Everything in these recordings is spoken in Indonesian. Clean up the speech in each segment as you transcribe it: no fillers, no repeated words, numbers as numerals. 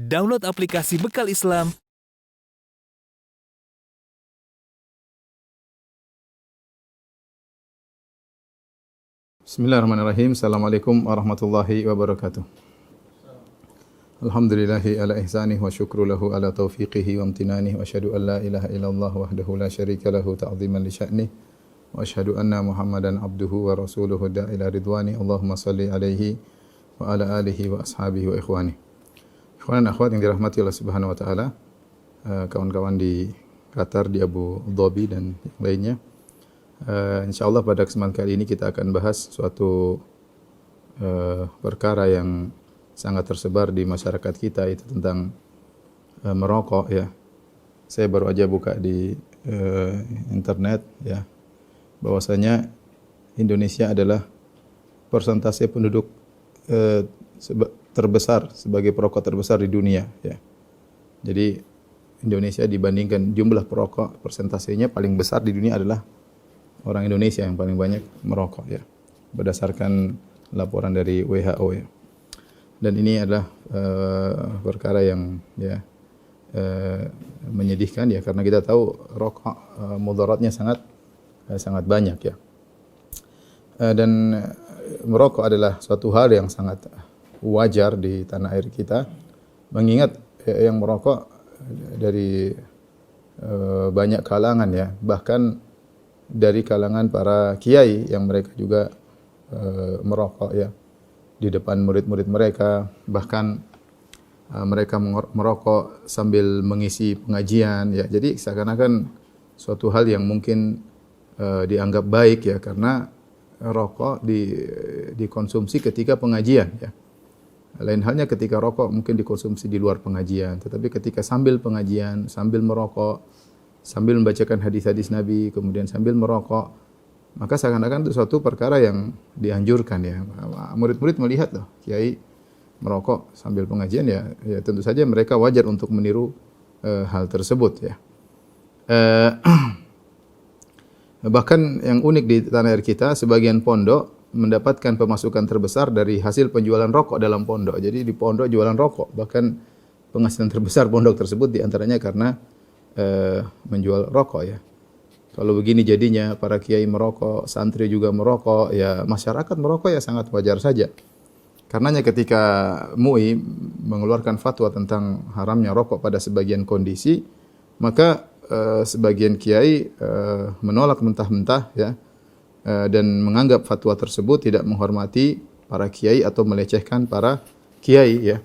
Download aplikasi Bekal Islam. Bismillahirrahmanirrahim. Assalamualaikum warahmatullahi wabarakatuh. Alhamdulillahi ala ihsanih wa syukru lahu ala taufiqihi wa amtinanih wa asyhadu an la ilaha illallah wahdahu la syarika lahu ta'ziman li sya'nih wa asyhadu anna Muhammadan abduhu wa rasuluhu da'ila ridwani. Allahumma salli alaihi wa ala alihi wa ashabihi wa ikhwani. Ikhwan dan akhwat yang dirahmati Allah Subhanahu wa taala, kawan-kawan di Qatar, di Abu Dhabi dan yang lainnya. InsyaAllah pada kesempatan kali ini kita akan bahas suatu perkara yang sangat tersebar di masyarakat kita, itu tentang merokok ya. Saya baru aja buka di internet ya, bahwasanya Indonesia adalah persentase penduduk terbesar sebagai perokok terbesar di dunia ya. Jadi Indonesia dibandingkan jumlah perokok, persentasenya paling besar di dunia adalah orang Indonesia yang paling banyak merokok ya, berdasarkan laporan dari WHO ya. Dan ini adalah perkara yang ya menyedihkan ya, karena kita tahu rokok mudaratnya sangat banyak ya. Dan merokok adalah suatu hal yang sangat wajar di tanah air kita, mengingat yang merokok dari banyak kalangan ya, bahkan dari kalangan para kiai yang mereka juga merokok ya di depan murid-murid mereka, bahkan mereka merokok sambil mengisi pengajian ya. Jadi seakan-akan suatu hal yang mungkin dianggap baik ya, karena rokok dikonsumsi ketika pengajian ya. Lain halnya ketika rokok mungkin dikonsumsi di luar pengajian, tetapi ketika sambil pengajian, sambil merokok, sambil membacakan hadis-hadis Nabi, kemudian sambil merokok, maka seakan-akan itu suatu perkara yang dianjurkan ya. Murid-murid melihat loh, kiai merokok sambil pengajian ya tentu saja mereka wajar untuk meniru hal tersebut ya. Bahkan yang unik di tanah air kita, sebagian pondok mendapatkan pemasukan terbesar dari hasil penjualan rokok dalam pondok. Jadi di pondok jualan rokok, bahkan penghasilan terbesar pondok tersebut diantaranya karena menjual rokok ya. Kalau begini jadinya para kiai merokok, santri juga merokok, ya masyarakat merokok ya sangat wajar saja. Karenanya ketika MUI mengeluarkan fatwa tentang haramnya rokok pada sebagian kondisi, maka sebagian kiai menolak mentah-mentah ya, dan menganggap fatwa tersebut tidak menghormati para kiai atau melecehkan para kiai ya.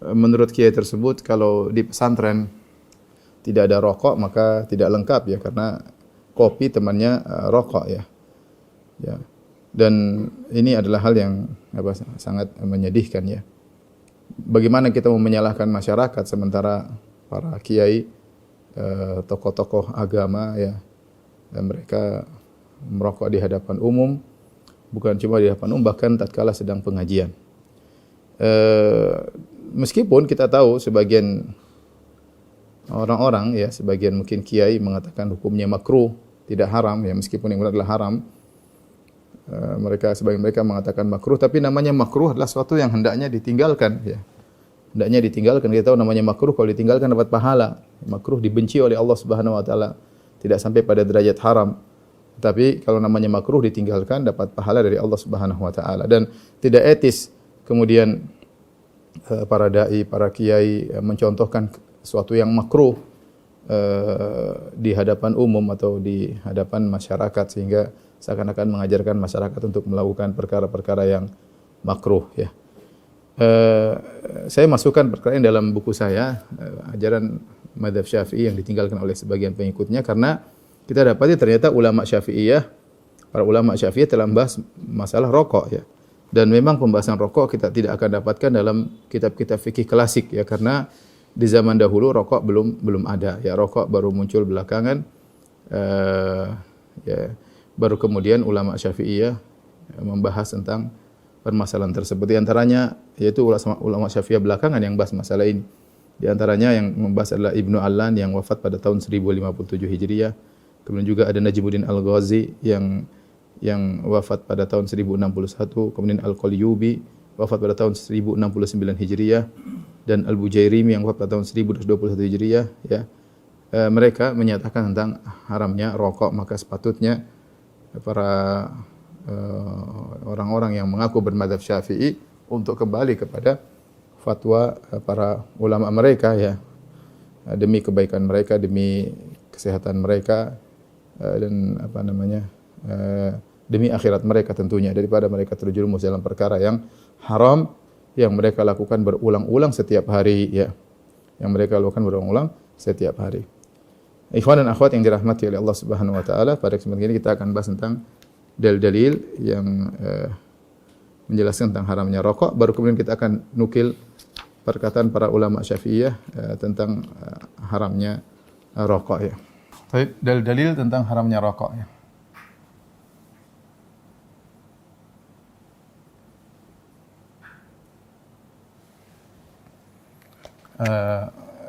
Menurut kiai tersebut, kalau di pesantren tidak ada rokok maka tidak lengkap ya, karena kopi temannya rokok ya. Ya. Dan ini adalah hal yang sangat menyedihkan ya. Bagaimana kita mau menyalahkan masyarakat sementara para kiai, tokoh-tokoh agama ya, dan mereka merokok di hadapan umum, bukan cuma di hadapan umum, bahkan tatkala sedang pengajian. Meskipun kita tahu sebagian orang-orang ya, sebagian mungkin kiai mengatakan hukumnya makruh, tidak haram ya, meskipun yang benar adalah haram. Sebagian mereka mengatakan makruh, tapi namanya makruh adalah sesuatu yang hendaknya ditinggalkan ya. Hendaknya ditinggalkan. Kita tahu namanya makruh, kalau ditinggalkan dapat pahala. Makruh dibenci oleh Allah Subhanahu wa taala, tidak sampai pada derajat haram. Tapi kalau namanya makruh ditinggalkan dapat pahala dari Allah Subhanahu wa taala. Dan tidak etis kemudian para dai, para kiai mencontohkan sesuatu yang makruh di hadapan umum atau di hadapan masyarakat, sehingga seakan-akan mengajarkan masyarakat untuk melakukan perkara-perkara yang makruh ya. Saya masukkan perkara ini dalam buku saya, ajaran Madzhab Syafi'i yang ditinggalkan oleh sebagian pengikutnya, karena kita dapati ternyata ulama Syafi'iyah, para ulama Syafi'iyah telah membahas masalah rokok ya. Dan memang pembahasan rokok kita tidak akan dapatkan dalam kitab-kitab fikih klasik ya, karena di zaman dahulu rokok belum ada ya, rokok baru muncul belakangan ya. Baru kemudian ulama Syafi'iyah membahas tentang permasalahan tersebut. Di antaranya yaitu ulama Syafi'iyah belakangan yang bahas masalah ini. Di antaranya yang membahas adalah Ibnu Allan yang wafat pada tahun 1057 Hijriah. Kemudian juga ada Najmuddin Al-Ghazi yang wafat pada tahun 1061, kemudian Al-Qalyubi wafat pada tahun 1069 Hijriah, dan Al-Bujairimi yang wafat pada tahun 1221 Hijriah, ya. Mereka menyatakan tentang haramnya rokok, maka sepatutnya para orang-orang yang mengaku bermadzhab Syafi'i untuk kembali kepada fatwa para ulama mereka, ya, demi kebaikan mereka, demi kesehatan mereka, dan demi akhirat mereka tentunya, daripada mereka terjerumus dalam perkara yang haram yang mereka lakukan berulang-ulang setiap hari, ya, yang mereka lakukan berulang-ulang setiap hari. Ikhwan dan akhwat yang dirahmati oleh Allah Subhanahu wa taala, pada kesempatan ini kita akan bahas tentang dalil-dalil yang menjelaskan tentang haramnya rokok. Baru kemudian kita akan nukil perkataan para ulama Syafi'iyah tentang haramnya rokok, ya. Baik, dalil-dalil tentang haramnya rokok, ya.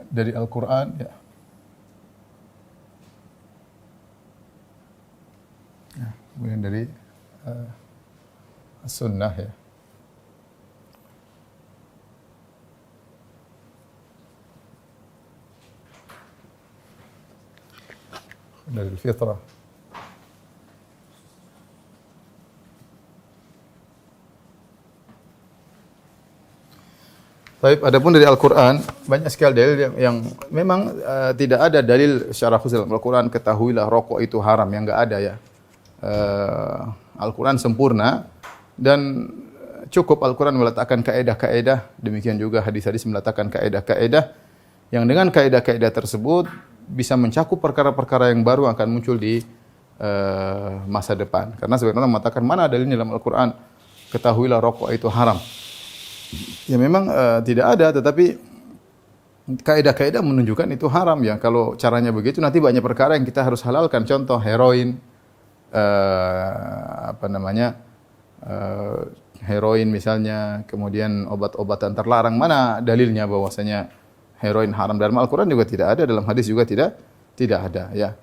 Dari Al-Quran, ya. Kemudian dari Sunnah, ya. Dari fitrah. Baik, adapun dari Al-Quran banyak sekali dalil yang memang tidak ada dalil secara khusus dalam Al-Quran ketahuilah rokok itu haram, yang enggak ada, ya. Al-Quran sempurna dan cukup Al-Quran meletakkan kaedah-kaedah, demikian juga hadis-hadis meletakkan kaedah-kaedah yang dengan kaedah-kaedah tersebut bisa mencakup perkara-perkara yang baru akan muncul di masa depan. Karena sebenarnya mengatakan mana dalilnya dalam Al-Quran ketahuilah rokok itu haram. Ya memang tidak ada, tetapi kaedah-kaedah menunjukkan itu haram, ya. Kalau caranya begitu nanti banyak perkara yang kita harus halalkan. Contoh heroin, heroin misalnya, kemudian obat-obatan terlarang, mana dalilnya bahwasanya heroin haram? Dalam Al-Quran juga tidak ada, dalam hadis juga tidak ada, ya.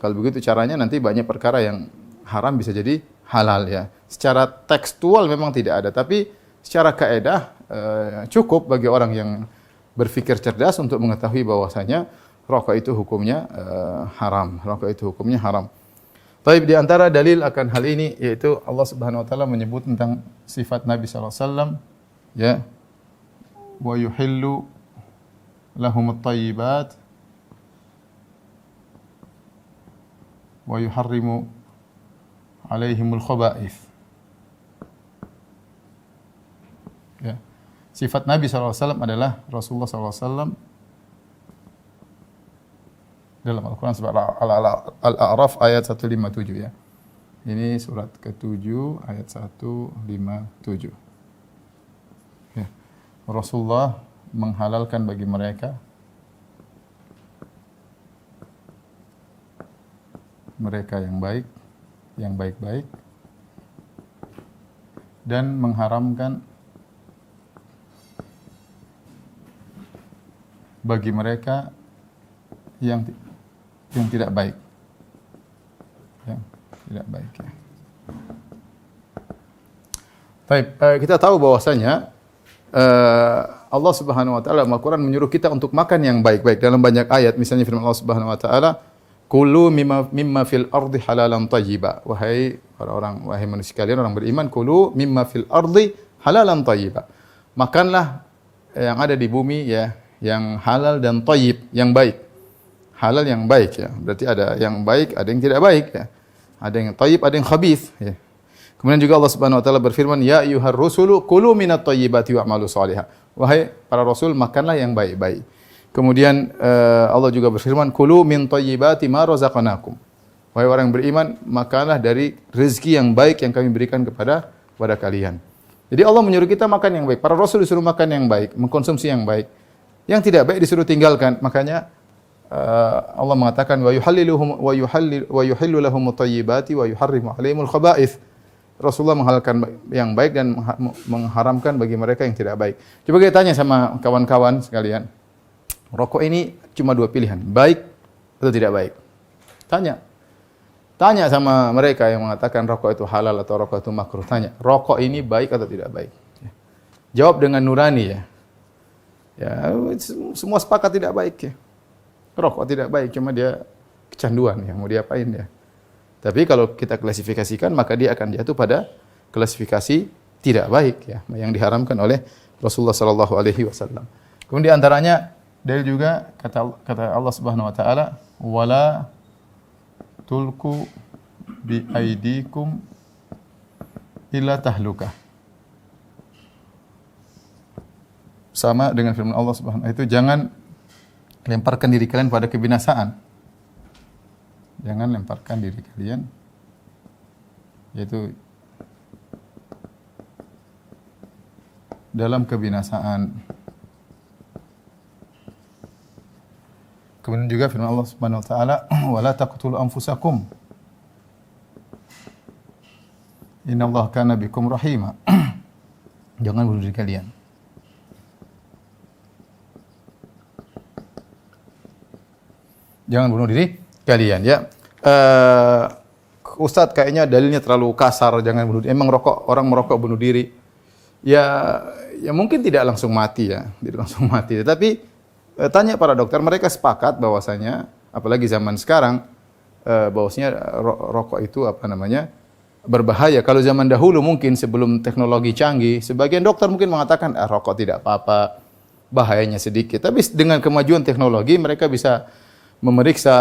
Kalau begitu caranya nanti banyak perkara yang haram bisa jadi halal, ya. Secara tekstual memang tidak ada, tapi secara kaedah cukup bagi orang yang berpikir cerdas untuk mengetahui bahwasanya rokok itu hukumnya haram. Rokok itu hukumnya haram. Baik, di antara dalil akan hal ini yaitu Allah Subhanahu wa taala menyebut tentang sifat Nabi sallallahu alaihi wasallam, ya. Wa yuhillu lahum at-thayyibat wa yuharrimu alaihimul khaba'ith. Ya. Sifat Nabi SAW adalah Rasulullah SAW dalam Al-Quran surat Al-A'raf ayat 157, ya. Ini surat ke-7 ayat 157. Ya. Rasulullah menghalalkan bagi mereka yang baik, yang baik-baik, dan mengharamkan bagi mereka yang tidak baik. Yang tidak baik, ya. Baik, kita tahu bahwasanya Allah Subhanahu wa taala dalam Al-Qur'an menyuruh kita untuk makan yang baik-baik dalam banyak ayat. Misalnya firman Allah Subhanahu wa taala, "Kulu mimma fil ardi halalan thayyiba." Wahai orang-orang, wahai manusia sekalian, orang beriman, kulu mimma fil ardi halalan thayyiba. Makanlah yang ada di bumi, ya, yang halal dan thayyib, yang baik. Halal yang baik, ya. Berarti ada yang baik, ada yang tidak baik, ya. Ada yang thayyib, ada yang khabith, ya. Kemudian juga Allah Subhanahu wa taala berfirman, "Ya ayyuhar rusulu kulu minat thayyibati wa'malu shalihan." Wahai para rasul, makanlah yang baik-baik. Kemudian Allah juga berfirman, "Kulu min thayyibati ma razaqnakum." Wahai orang yang beriman, makanlah dari rezeki yang baik yang kami berikan kepada kalian. Jadi Allah menyuruh kita makan yang baik. Para rasul disuruh makan yang baik, mengkonsumsi yang baik. Yang tidak baik disuruh tinggalkan. Makanya Allah mengatakan wa yuhillu lahum at-thayyibati wa yuharrimu 'alaihimul khaba'ith. Rasulullah menghalalkan yang baik dan mengharamkan bagi mereka yang tidak baik. Coba kita tanya sama kawan-kawan sekalian. Rokok ini cuma dua pilihan, baik atau tidak baik? Tanya sama mereka yang mengatakan rokok itu halal atau rokok itu makruh. Tanya, rokok ini baik atau tidak baik? jawab dengan nurani ya. Ya, semua sepakat tidak baik ya. Rokok tidak baik, cuma dia kecanduan ya, mau diapain ya. Tapi kalau kita klasifikasikan maka dia akan jatuh pada klasifikasi tidak baik ya, yang diharamkan oleh Rasulullah sallallahu alaihi wasallam. Kemudian di antaranya dalil juga kata Allah Subhanahu wa taala, "Wala tulku bi aidikum ila tahlukah." Sama dengan firman Allah Subhanahu wa taala itu, jangan lemparkan diri kalian pada kebinasaan. Jangan lemparkan diri kalian, yaitu dalam kebinasaan. Kemudian juga firman Allah Subhanahu wa taala, "Wala taqtulu anfusakum. Innallaha kana bikum rahima." Jangan bunuh diri kalian. Jangan bunuh diri kalian ya. Ustadz kayaknya dalilnya terlalu kasar, jangan bunuh diri. Emang orang merokok bunuh diri? Ya mungkin tidak langsung mati ya, tidak langsung mati. Tetapi tanya para dokter, mereka sepakat bahwasanya apalagi zaman sekarang bahwasanya rokok itu berbahaya. Kalau zaman dahulu mungkin sebelum teknologi canggih, sebagian dokter mungkin mengatakan rokok tidak apa-apa, bahayanya sedikit. Tapi dengan kemajuan teknologi mereka bisa memeriksa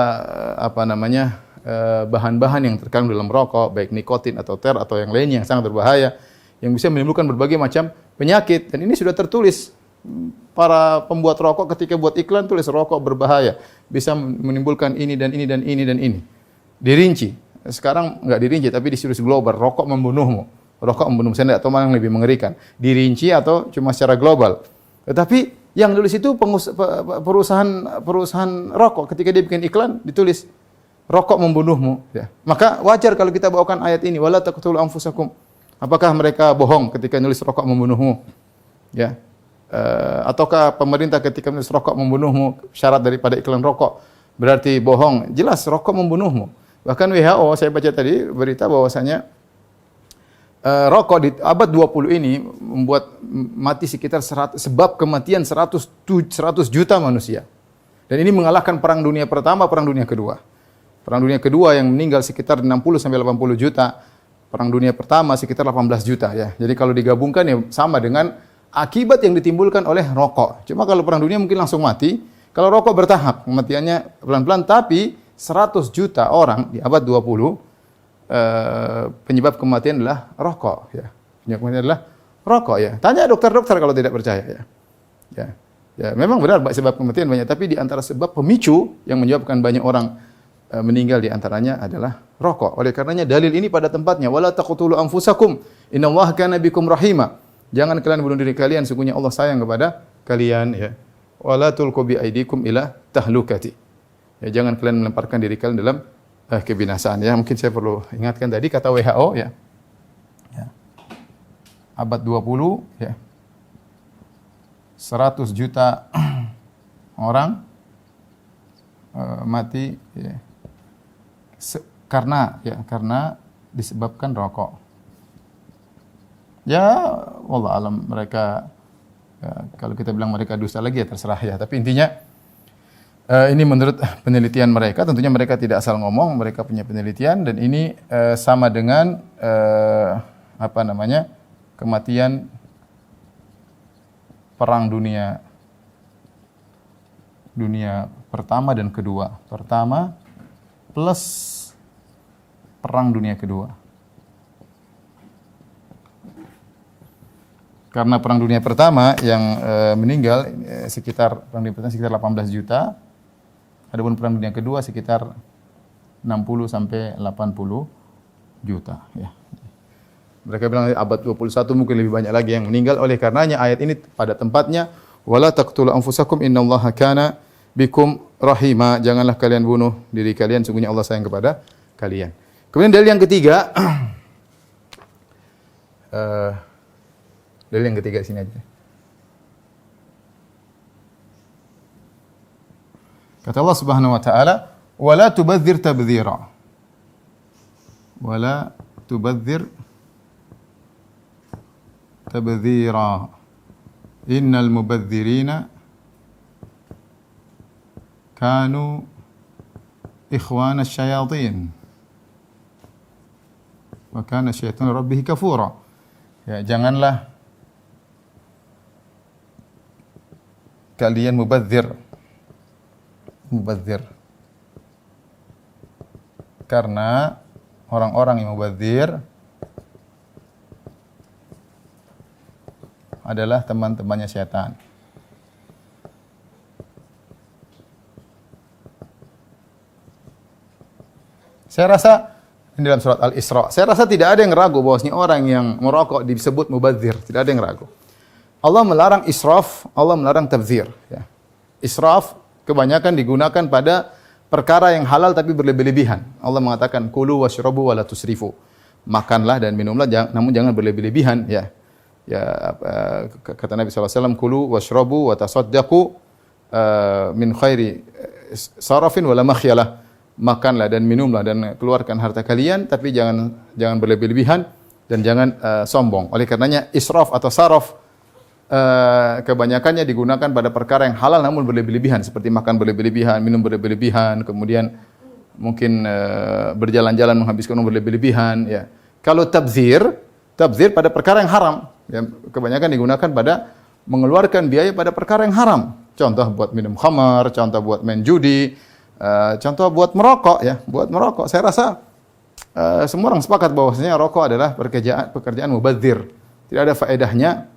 bahan-bahan yang terkandung dalam rokok, baik nikotin atau ter atau yang lainnya yang sangat berbahaya, yang bisa menimbulkan berbagai macam penyakit. Dan ini sudah tertulis. Para pembuat rokok ketika buat iklan tulis rokok berbahaya, bisa menimbulkan ini dan ini dan ini dan ini. Dirinci. Sekarang enggak dirinci tapi ditulis global, rokok membunuhmu. Rokok membunuhmu. Saya tidak tahu mana yang lebih mengerikan, dirinci atau cuma secara global. Tetapi yang nulis itu perusahaan rokok, ketika dia bikin iklan ditulis rokok membunuhmu ya. Maka wajar kalau kita bawakan ayat ini, wala taqtulu anfusakum. Apakah mereka bohong ketika nulis rokok membunuhmu? Ya. Ataukah pemerintah ketika nulis rokok membunuhmu syarat daripada iklan rokok berarti bohong? Jelas rokok membunuhmu. Bahkan WHO, saya baca tadi berita bahwasanya rokok di abad 20 ini membuat mati sekitar sebab kematian 100 juta manusia. Dan ini mengalahkan perang dunia pertama, perang dunia kedua. Perang dunia kedua yang meninggal sekitar 60 sampai 80 juta. Perang dunia pertama sekitar 18 juta ya. Jadi kalau digabungkan ya sama dengan akibat yang ditimbulkan oleh rokok. Cuma kalau perang dunia mungkin langsung mati. Kalau rokok bertahap, kematiannya pelan-pelan, tapi 100 juta orang di abad 20 penyebab kematian adalah rokok ya. Penyebab kematian adalah rokok ya. Tanya dokter-dokter kalau tidak percaya ya. Ya, memang benar sebab kematian banyak, tapi di antara sebab pemicu yang menyebabkan banyak orang meninggal di antaranya adalah rokok. Oleh karenanya dalil ini pada tempatnya, wala taqtulu anfusakum innallaha kana bikum rahima. Jangan kalian bunuh diri kalian, sungguhnya Allah sayang kepada kalian ya. Wala tulqu bi aidikum ila tahlukati. Ya, jangan kalian melemparkan diri kalian dalam kebinasaan ya. Mungkin saya perlu ingatkan tadi kata WHO ya. Abad 20 ya. 100 juta orang mati ya. Karena disebabkan rokok. Ya, wallah alam mereka kalau kita bilang mereka dusta lagi ya terserah ya. Tapi intinya ini menurut penelitian mereka, tentunya mereka tidak asal ngomong, mereka punya penelitian dan ini sama dengan kematian perang dunia pertama dan kedua. Pertama plus perang dunia kedua. Karena perang dunia pertama yang meninggal sekitar 18 juta. Adapun perang dunia kedua sekitar 60 sampai 80 juta ya. Mereka bilang abad 21 mungkin lebih banyak lagi yang meninggal. Oleh karenanya ayat ini pada tempatnya, wala taqtulu anfusakum innallaha kana bikum rahima. Janganlah kalian bunuh diri kalian, sungguhnya Allah sayang kepada kalian. Kemudian dalil yang ketiga dalil yang ketiga sini aja. Kata Allah Subhanahu wa taala, "Wala tubadzir tabdzira." Wala tubadzir tabdzira. innal mubadzirina kanu ikhwana syayatin wa kana syaitanu rabbih kafura. Ya, janganlah kalian mubadzir. Karena orang-orang yang mubadzir adalah teman-temannya syaitan. Saya rasa ini dalam surat Al-Isra. Saya rasa tidak ada yang ragu bahwasanya orang yang merokok disebut mubadzir, tidak ada yang ragu. Allah melarang israf, Allah melarang tabdzir, ya. Israf kebanyakan digunakan pada perkara yang halal tapi berlebih-lebihan. Allah mengatakan kulu washrabu wala tusrifu. Makanlah dan minumlah namun jangan berlebih-lebihan, ya. Kata Nabi SAW, kulu washrabu wa tasaddaqu min khairi sarafin wala makhyalah. Makanlah dan minumlah dan keluarkan harta kalian, tapi jangan berlebih-lebihan dan jangan sombong. Oleh karenanya israf atau saraf kebanyakannya digunakan pada perkara yang halal namun berlebih-lebihan, seperti makan berlebih-lebihan, minum berlebih-lebihan, kemudian mungkin berjalan-jalan menghabiskan uang berlebih-lebihan, ya. Kalau tabdzir pada perkara yang haram, ya, kebanyakan digunakan pada mengeluarkan biaya pada perkara yang haram. Contoh buat minum khamar, contoh buat main judi, contoh buat merokok, ya, buat merokok. Saya rasa semua orang sepakat bahwasanya rokok adalah pekerjaan mubadzir. Tidak ada faedahnya.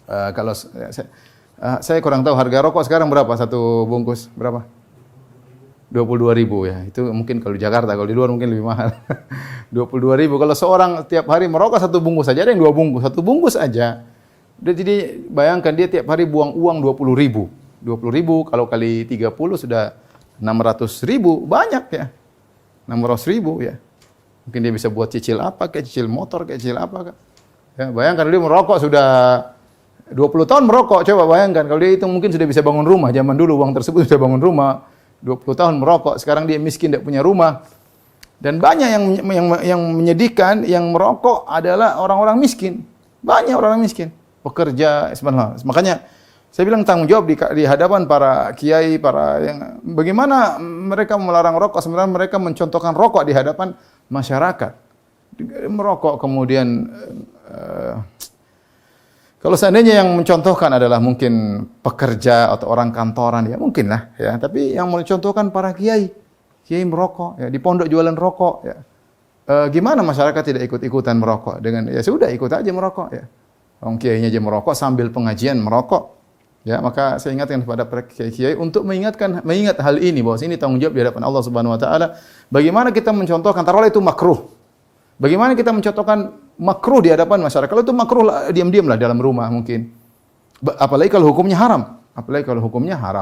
Kalau saya kurang tahu harga rokok sekarang berapa satu bungkus? Berapa? 22.000, ya. Itu mungkin kalau di Jakarta, kalau di luar mungkin lebih mahal. 22.000. Kalau seorang tiap hari merokok satu bungkus saja, ada yang 2 bungkus, satu bungkus aja. Jadi bayangkan dia tiap hari buang uang 20.000. 20.000 kalau kali 30 sudah 600.000, banyak, ya. 600.000, ya. Mungkin dia bisa buat cicil apa, kayak cicil motor, kayak cicil apa, ya. Bayangkan dia merokok sudah 20 tahun merokok, coba bayangkan kalau dia itu mungkin sudah bisa bangun rumah. Zaman dulu uang tersebut sudah bangun rumah. 20 tahun merokok, sekarang dia miskin, tidak punya rumah. Dan banyak yang menyedihkan, yang merokok adalah orang-orang miskin. Banyak orang miskin, pekerja, subhanallah. Makanya saya bilang tanggung jawab di hadapan para kiai, bagaimana mereka melarang rokok, sebenarnya mereka mencontohkan rokok di hadapan masyarakat. Merokok kemudian kalau seandainya yang mencontohkan adalah mungkin pekerja atau orang kantoran, ya mungkinlah, ya. Tapi yang mencontohkan para kiai merokok, ya, di pondok jualan rokok, ya. Gimana masyarakat tidak ikut-ikutan merokok? Dengan ya sudah ikut aja merokok, ya. Orang kiainya aja merokok sambil pengajian merokok. Ya, maka saya ingatkan kepada para kiai untuk mengingat hal ini, bahwa ini tanggung jawab di hadapan Allah Subhanahu wa taala. Bagaimana kita mencontohkan, taruhlah itu makruh. Bagaimana kita mencontohkan makruh di hadapan masyarakat? Kalau itu makruh, diam-diamlah dalam rumah mungkin. Apalagi kalau hukumnya haram.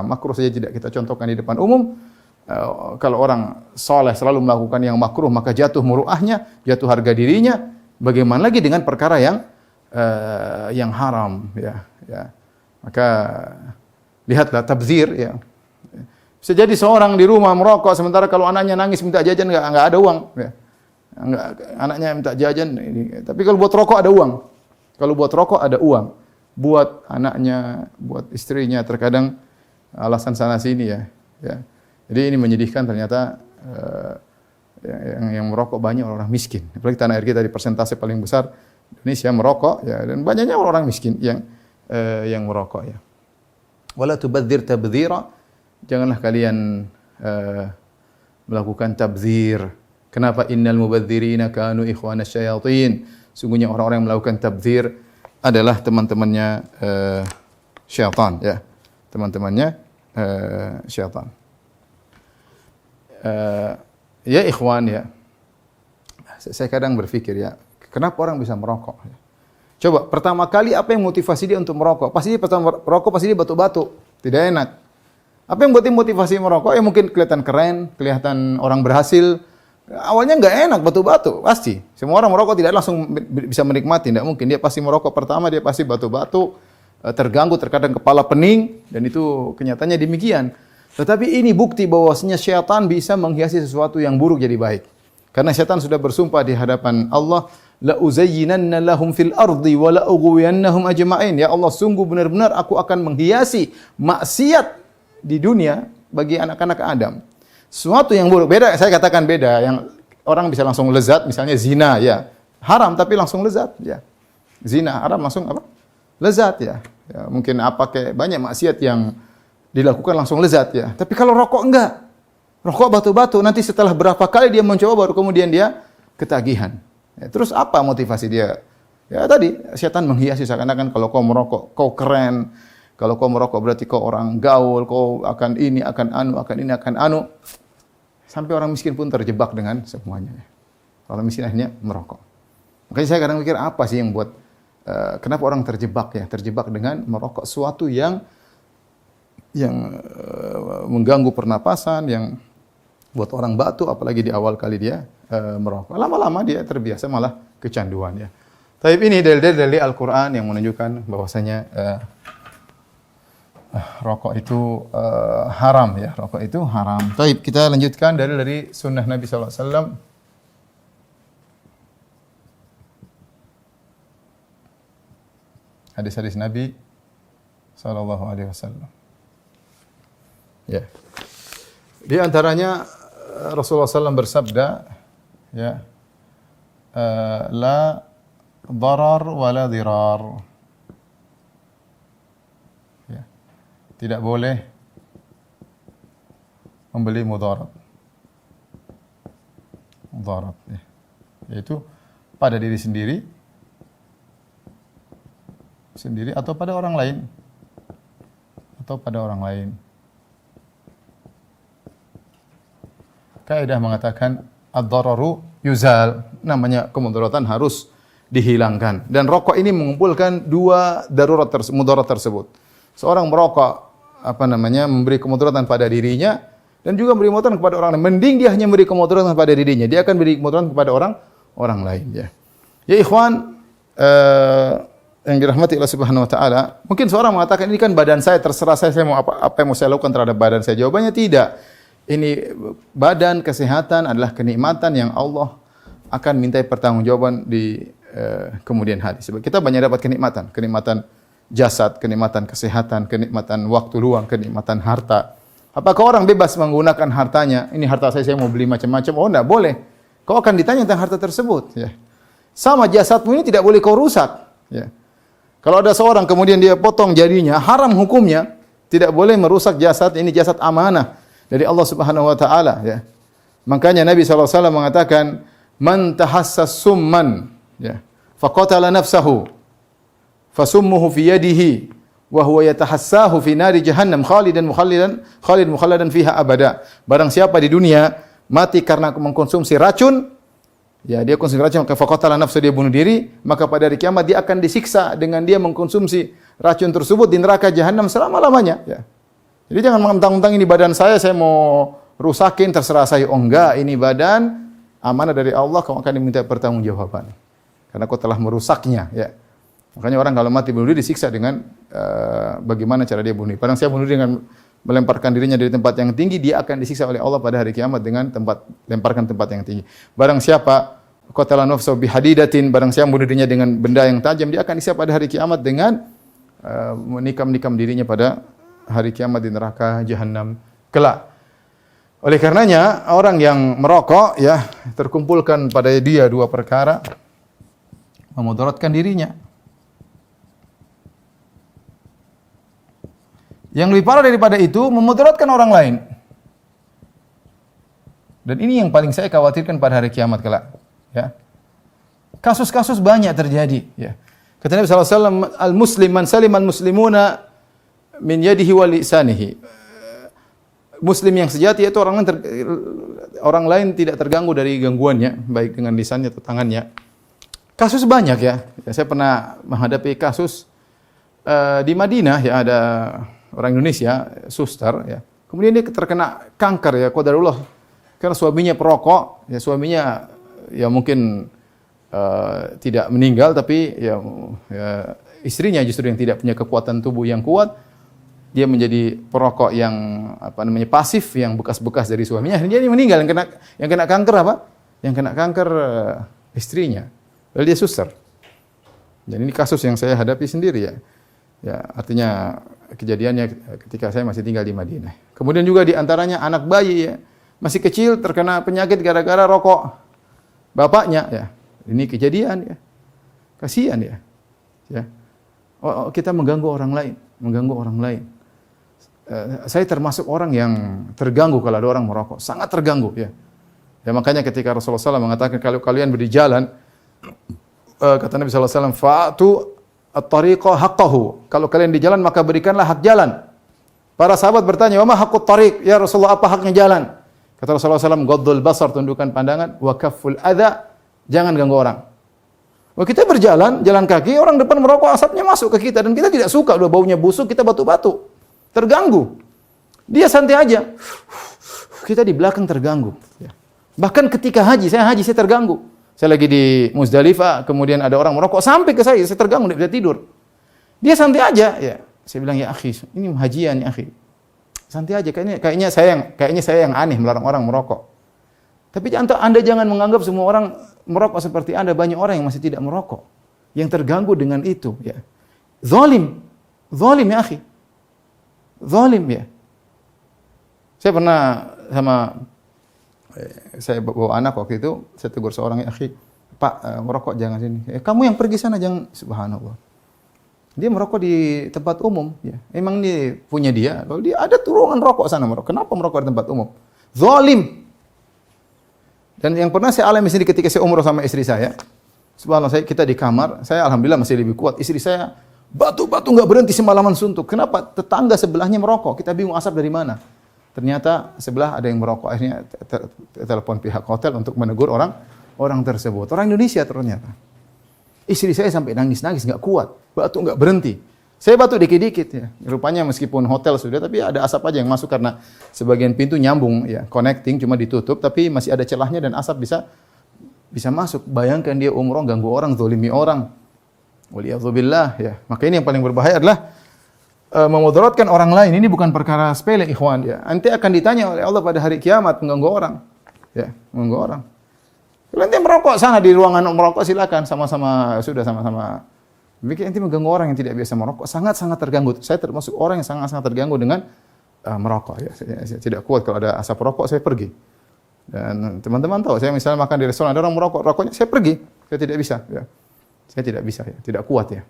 Makruh saja tidak kita contohkan di depan umum. Kalau orang soleh selalu melakukan yang makruh, maka jatuh muruahnya, jatuh harga dirinya. Bagaimana lagi dengan perkara yang haram, ya. Maka lihatlah tabdzir, ya. Bisa jadi seorang di rumah merokok, sementara kalau anaknya nangis minta jajan enggak ada uang, ya. Anaknya minta jajan, tapi kalau buat rokok ada uang. Kalau buat rokok ada uang. Buat anaknya, buat istrinya, terkadang alasan sana sini, ya. Jadi ini menyedihkan ternyata yang merokok banyak orang miskin. Apalagi tanah air kita di persentase paling besar Indonesia merokok, ya, dan banyaknya orang miskin yang merokok, ya. Wala tubadzir tabdzira, janganlah kalian melakukan tabdzir. Kenapa? Innal mubadzirina kanu ikhwana syayatin. Sungguhnya orang-orang yang melakukan tabdzir adalah teman-temannya syaitan, ya. Teman-temannya syaitan. Ya ikhwan, ya. Saya kadang berpikir, ya, kenapa orang bisa merokok? Coba, pertama kali apa yang motivasi dia untuk merokok? Pasti dia pertama merokok, pasti dia batuk-batuk. Tidak enak. Apa yang buat dia motivasi merokok? Ya mungkin kelihatan keren, kelihatan orang berhasil. Awalnya nggak enak, batuk-batuk, pasti. Semua orang merokok tidak langsung bisa menikmati, tidak mungkin. Dia pasti merokok pertama, dia pasti batuk-batuk, terganggu, terkadang kepala pening, dan itu kenyataannya demikian. Tetapi ini bukti bahwasanya syaitan bisa menghiasi sesuatu yang buruk jadi baik. Karena syaitan sudah bersumpah di hadapan Allah, la uzayyinanna lahum fil ardi wa la ughwiyannahum ajma'in. Ya Allah, sungguh benar-benar aku akan menghiasi maksiat di dunia bagi anak-anak Adam. Suatu yang buruk, beda, saya katakan beda, yang orang bisa langsung lezat, misalnya zina, ya. Haram tapi langsung lezat, ya. Zina haram langsung apa? Lezat, ya. Ya, mungkin apa kayak banyak maksiat yang dilakukan langsung lezat, ya. Tapi kalau rokok enggak. Rokok batu-batu, nanti setelah berapa kali dia mencoba baru kemudian dia ketagihan. Ya, terus apa motivasi dia? Ya tadi, setan menghiasi seakan-akan kalau kau merokok, kau keren. Kalau kau merokok berarti kau orang gaul, kau akan ini, akan anu, akan ini, akan anu. Sampai orang miskin pun terjebak dengan semuanya. Orang miskin akhirnya merokok. Makanya saya kadang mikir apa sih yang buat, kenapa orang terjebak ya? Terjebak dengan merokok sesuatu yang mengganggu pernapasan, yang buat orang batu, apalagi di awal kali dia merokok. Lama-lama dia terbiasa malah kecanduan ya. Tapi ini dalil-dalil Al-Quran yang menunjukkan bahwasanya rokok itu haram ya. Rokok itu haram. Baik, kita lanjutkan dari sunnah Nabi sallallahu alaihi wasallam. Hadis-hadis Nabi sallallahu alaihi wasallam. Ya. Di antaranya Rasulullah SAW bersabda, ya, la darar wa la dirar. Ya. Tidak boleh membeli mudarat. Mudarat, ya. Yaitu pada diri sendiri atau pada orang lain. Atau pada orang lain. Kaidah mengatakan ad-dararu yuzal, namanya kemudaratan harus dihilangkan. Dan rokok ini mengumpulkan dua mudarat tersebut. Seorang merokok memberi kemudaratan pada dirinya dan juga memberi kemudaratan kepada orang lain. Mending dia hanya memberi kemudaratan pada dirinya, dia akan beri kemudaratan kepada orang lain ya. Ya ikhwan, yang dirahmati Allah Subhanahu wa taala, mungkin seorang mengatakan ini kan badan saya, terserah saya mau apa yang mau saya lakukan terhadap badan saya. Jawabannya tidak. Ini badan, kesehatan adalah kenikmatan yang Allah akan mintai pertanggungjawaban di kemudian hari. Sebab kita banyak dapat kenikmatan jasad, kenikmatan kesehatan, kenikmatan waktu luang, kenikmatan harta. Apakah orang bebas menggunakan hartanya? Ini harta saya mau beli macam-macam. Oh, enggak boleh. Kau akan ditanya tentang harta tersebut, ya. Sama jasadmu ini tidak boleh kau rusak, ya. Kalau ada seorang kemudian dia potong jarinya, haram hukumnya, tidak boleh merusak jasad, ini jasad amanah dari Allah Subhanahu wa taala ya. Makanya Nabi sallallahu alaihi wasallam mengatakan man tahassas summan ya faqatala nafsahu fasummuhu fi yadihi wa huwa yatahassahu fi nari jahannam khalidan fiha abada. Barang siapa di dunia mati karena mengkonsumsi racun, ya dia konsumsi racun, maka faqatala nafsu, dia bunuh diri, maka pada hari kiamat dia akan disiksa dengan dia mengkonsumsi racun tersebut di neraka jahanam selama-lamanya ya. Jadi jangan mentang-mentang ini badan saya mau rusakin, terserah saya. Oh enggak, ini badan amanah dari Allah, kamu akan diminta pertanggungjawaban. Karena kau telah merusaknya, ya. Makanya orang kalau mati bunuh diri disiksa dengan bagaimana cara dia bunuh. Padahal saya bunuh diri dengan melemparkan dirinya dari tempat yang tinggi, dia akan disiksa oleh Allah pada hari kiamat dengan lemparkan tempat yang tinggi. Barang siapa qatala nafsahu bihadidatin, barang siapa bunuh dirinya dengan benda yang tajam, dia akan disiksa pada hari kiamat dengan menikam dirinya pada hari kiamat di neraka jahanam kelak. Oleh karenanya orang yang merokok ya terkumpulkan pada dia dua perkara, memudaratkan dirinya. Yang lebih parah daripada itu, memudaratkan orang lain. Dan ini yang paling saya khawatirkan pada hari kiamat kelak, ya. Kasus-kasus banyak terjadi, ya. Kata Nabi sallallahu alaihi wasallam, al-muslim man salimal muslimuna min yadihi wa lisanihi. Muslim yang sejati itu orang lain tidak terganggu dari gangguannya, baik dengan lisannya atau tangannya. Kasus banyak ya. Saya pernah menghadapi kasus di Madinah ya, ada orang Indonesia, suster ya. Kemudian dia terkena kanker ya, qadarullah. Karena suaminya perokok, ya suaminya ya mungkin tidak meninggal tapi ya istrinya justru yang tidak punya kekuatan tubuh yang kuat. Dia menjadi perokok yang pasif, yang bekas-bekas dari suaminya. Akhirnya dia meninggal. Yang kena kanker apa? Yang kena kanker istrinya. Lalu dia suster. Dan ini kasus yang saya hadapi sendiri ya. Ya, artinya kejadiannya ketika saya masih tinggal di Madinah. Kemudian juga di antaranya anak bayi ya, masih kecil terkena penyakit gara-gara rokok bapaknya ya. Ini kejadian ya. Kasihan ya. Ya. Kita mengganggu orang lain, mengganggu orang lain. Saya termasuk orang yang terganggu kalau ada orang merokok, sangat terganggu ya. Ya makanya ketika Rasulullah SAW mengatakan kalau kalian berjalan, kata Nabi SAW, fa'atu at-tariqa haqqahu. Kalau kalian di jalan maka berikanlah hak jalan. Para sahabat bertanya, wa ma haqqut tariq? Ya Rasulullah, apa haknya jalan? Kata Rasulullah SAW, ghaddul basar, tundukkan pandangan, wa kafful adza, jangan ganggu orang. Wah, kita berjalan, jalan kaki, orang depan merokok, asapnya masuk ke kita dan kita tidak suka, udah baunya busuk, kita batu-batu. Terganggu. Dia santai aja. Kita di belakang terganggu. Ya. Bahkan ketika haji, saya terganggu. Saya lagi di Muzdalifah, kemudian ada orang merokok sampai ke saya terganggu, tidak bisa tidur. Dia santai aja, ya. Saya bilang, ya akhi, ini hajian ya akhi. Santai aja, kayaknya saya yang aneh melarang orang merokok. Tapi Anda jangan menganggap semua orang merokok seperti Anda, banyak orang yang masih tidak merokok. Yang terganggu dengan itu, ya. Zalim ya akhi. Zalim ya. Saya pernah saya bawa anak waktu itu, saya tegur seorang, ya akhi, Pak, merokok jangan sini. Kamu yang pergi sana, jangan. Subhanallah. Dia merokok di tempat umum, ya. Emang ini punya dia. Kalau dia ada ruangan rokok sana merokok. Kenapa merokok di tempat umum? Zalim. Dan yang pernah saya alami sendiri ketika saya umrah sama istri saya. Subhanallah, kita di kamar, saya alhamdulillah masih lebih kuat. Istri saya batu-batu enggak berhenti semalaman suntuk. Kenapa? Tetangga sebelahnya merokok. Kita bingung asap dari mana. Ternyata sebelah ada yang merokok. Akhirnya telepon pihak hotel untuk menegur orang tersebut. Orang Indonesia ternyata. Istri saya sampai nangis-nangis, enggak kuat. Batu enggak berhenti. Saya batuk dikit-dikit ya. Rupanya meskipun hotel sudah, tapi ada asap aja yang masuk karena sebagian pintu nyambung ya, connecting cuma ditutup, tapi masih ada celahnya dan asap bisa masuk. Bayangkan dia umroh ganggu orang, zalimi orang. Waliyadzubillah ya. Maka ini yang paling berbahaya adalah memudaratkan orang lain. Ini bukan perkara sepele ikhwan ya. Nanti akan ditanya oleh Allah pada hari kiamat mengganggu orang. Ya, mengganggu orang. Kalau nanti merokok sana di ruangan merokok silakan sama-sama Bikin nanti mengganggu orang yang tidak biasa merokok, sangat-sangat terganggu. Saya termasuk orang yang sangat-sangat terganggu dengan merokok. Ya. Saya tidak kuat kalau ada asap rokok, saya pergi. Dan teman-teman tahu, saya misalnya makan di restoran, ada orang merokok, rokoknya saya pergi. Saya tidak bisa. Ya. Saya tidak bisa, ya. Tidak kuat ya.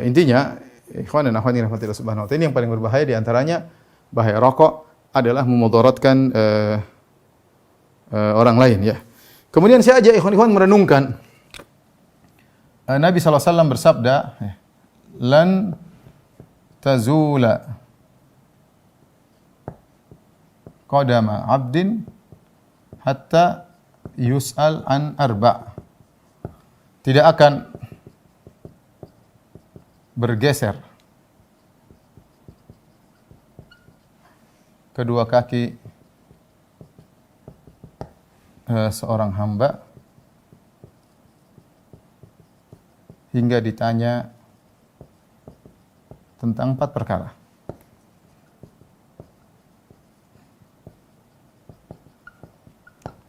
Intinya, ikhwan dan akhwat yang rahmatillah subhanahu wa ta'ala, ini yang paling berbahaya di antaranya, bahaya rokok adalah memudaratkan orang lain. Ya. Kemudian saya ajak ikhwan-ikhwan merenungkan. Nabi SAW bersabda, lan tazula qadama abdin hatta yus'al an arba'. Tidak akan bergeser kedua kaki seorang hamba hingga ditanya tentang 4 perkara.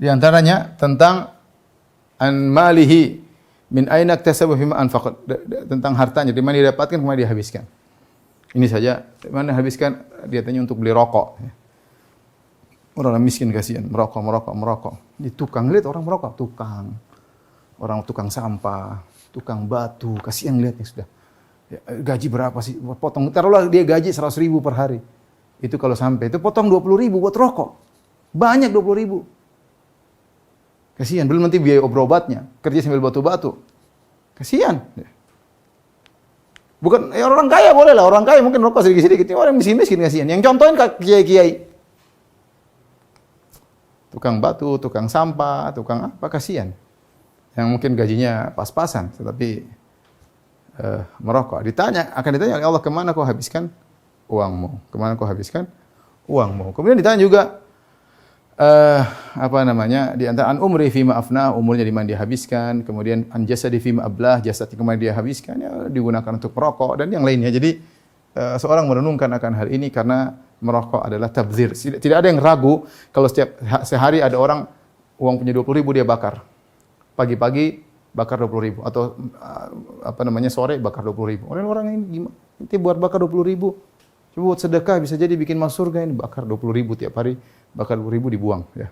Di antaranya tentang an malihi min aina iktasabahu fima anfaq, tentang hartanya, di mana didapatkan, kemana dihabiskan. Ini saja, di mana habiskan, dia tanya untuk beli rokok. Orang miskin kasihan, merokok. Di tukang, lihat orang merokok, tukang sampah, tukang batu, kasihan lihatnya sudah. Ya, gaji berapa sih? Potong, taruhlah dia gaji 100.000 per hari. Itu kalau sampai, itu potong 20.000 buat rokok. Banyak 20.000. Kasihan, belum nanti biaya obat-obatnya. Kerja sambil batu-batu. Kasihan. Bukan, ya orang kaya boleh lah. Orang kaya mungkin rokok sedikit-sedikit. Orang miskin-miskin kasihan. Yang contohin kiai-kiai. Tukang batu, tukang sampah, tukang apa, kasihan. Yang mungkin gajinya pas-pasan, tetapi merokok. Akan ditanya oleh Allah, kemana kau habiskan uangmu? Kemana kau habiskan uangmu? Kemudian ditanya juga, di antara an umri fima afna, umurnya di mana dia habiskan, kemudian an jasadi fima ablah, jasad kemana dia habiskan, ya digunakan untuk merokok dan yang lainnya. Jadi seorang merenungkan akan hal ini karena merokok adalah tabdzir. Tidak ada yang ragu kalau setiap sehari ada orang uang punya 20.000 dia bakar. pagi-pagi bakar 20.000 atau sore bakar 20.000. Orang ini gimana? Nanti buat bakar 20.000. Coba buat sedekah bisa jadi bikin masuk surga, ini bakar 20.000 tiap hari, bakar 20.000 dibuang ya.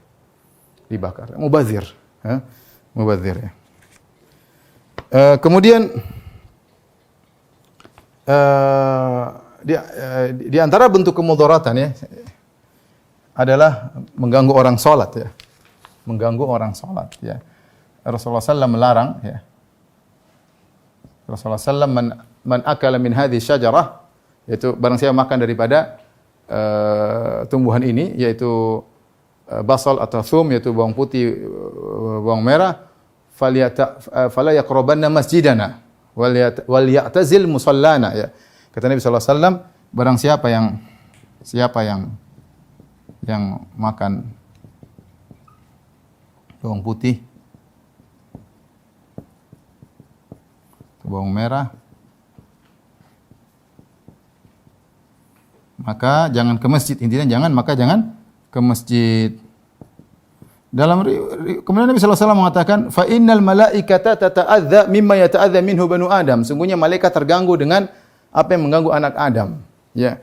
Dibakar. Mubazir, ya. Mubazir ya. Kemudian di antara bentuk kemudaratan ya adalah mengganggu orang salat ya. Mengganggu orang salat ya. Rasulullah SAW melarang ya. Rasulullah SAW man akala min hadhihi syajarah, yaitu barang siapa makan daripada tumbuhan ini, yaitu basal atau thum, yaitu bawang putih, bawang merah, fala yaqrabanna masjidana wal ya'tazil musallana ya. Kata Nabi sallallahu alaihi wasallam, barang siapa yang makan bawang putih, bawang merah, maka jangan ke masjid. Intinya jangan ke masjid. Kemudian Nabi sallallahu alaihi wasallam mengatakan, fa innal malaikata tata'adza mimma yata'adza minhu banu Adam. Sungguhnya malaikat terganggu dengan apa yang mengganggu anak Adam. Ya.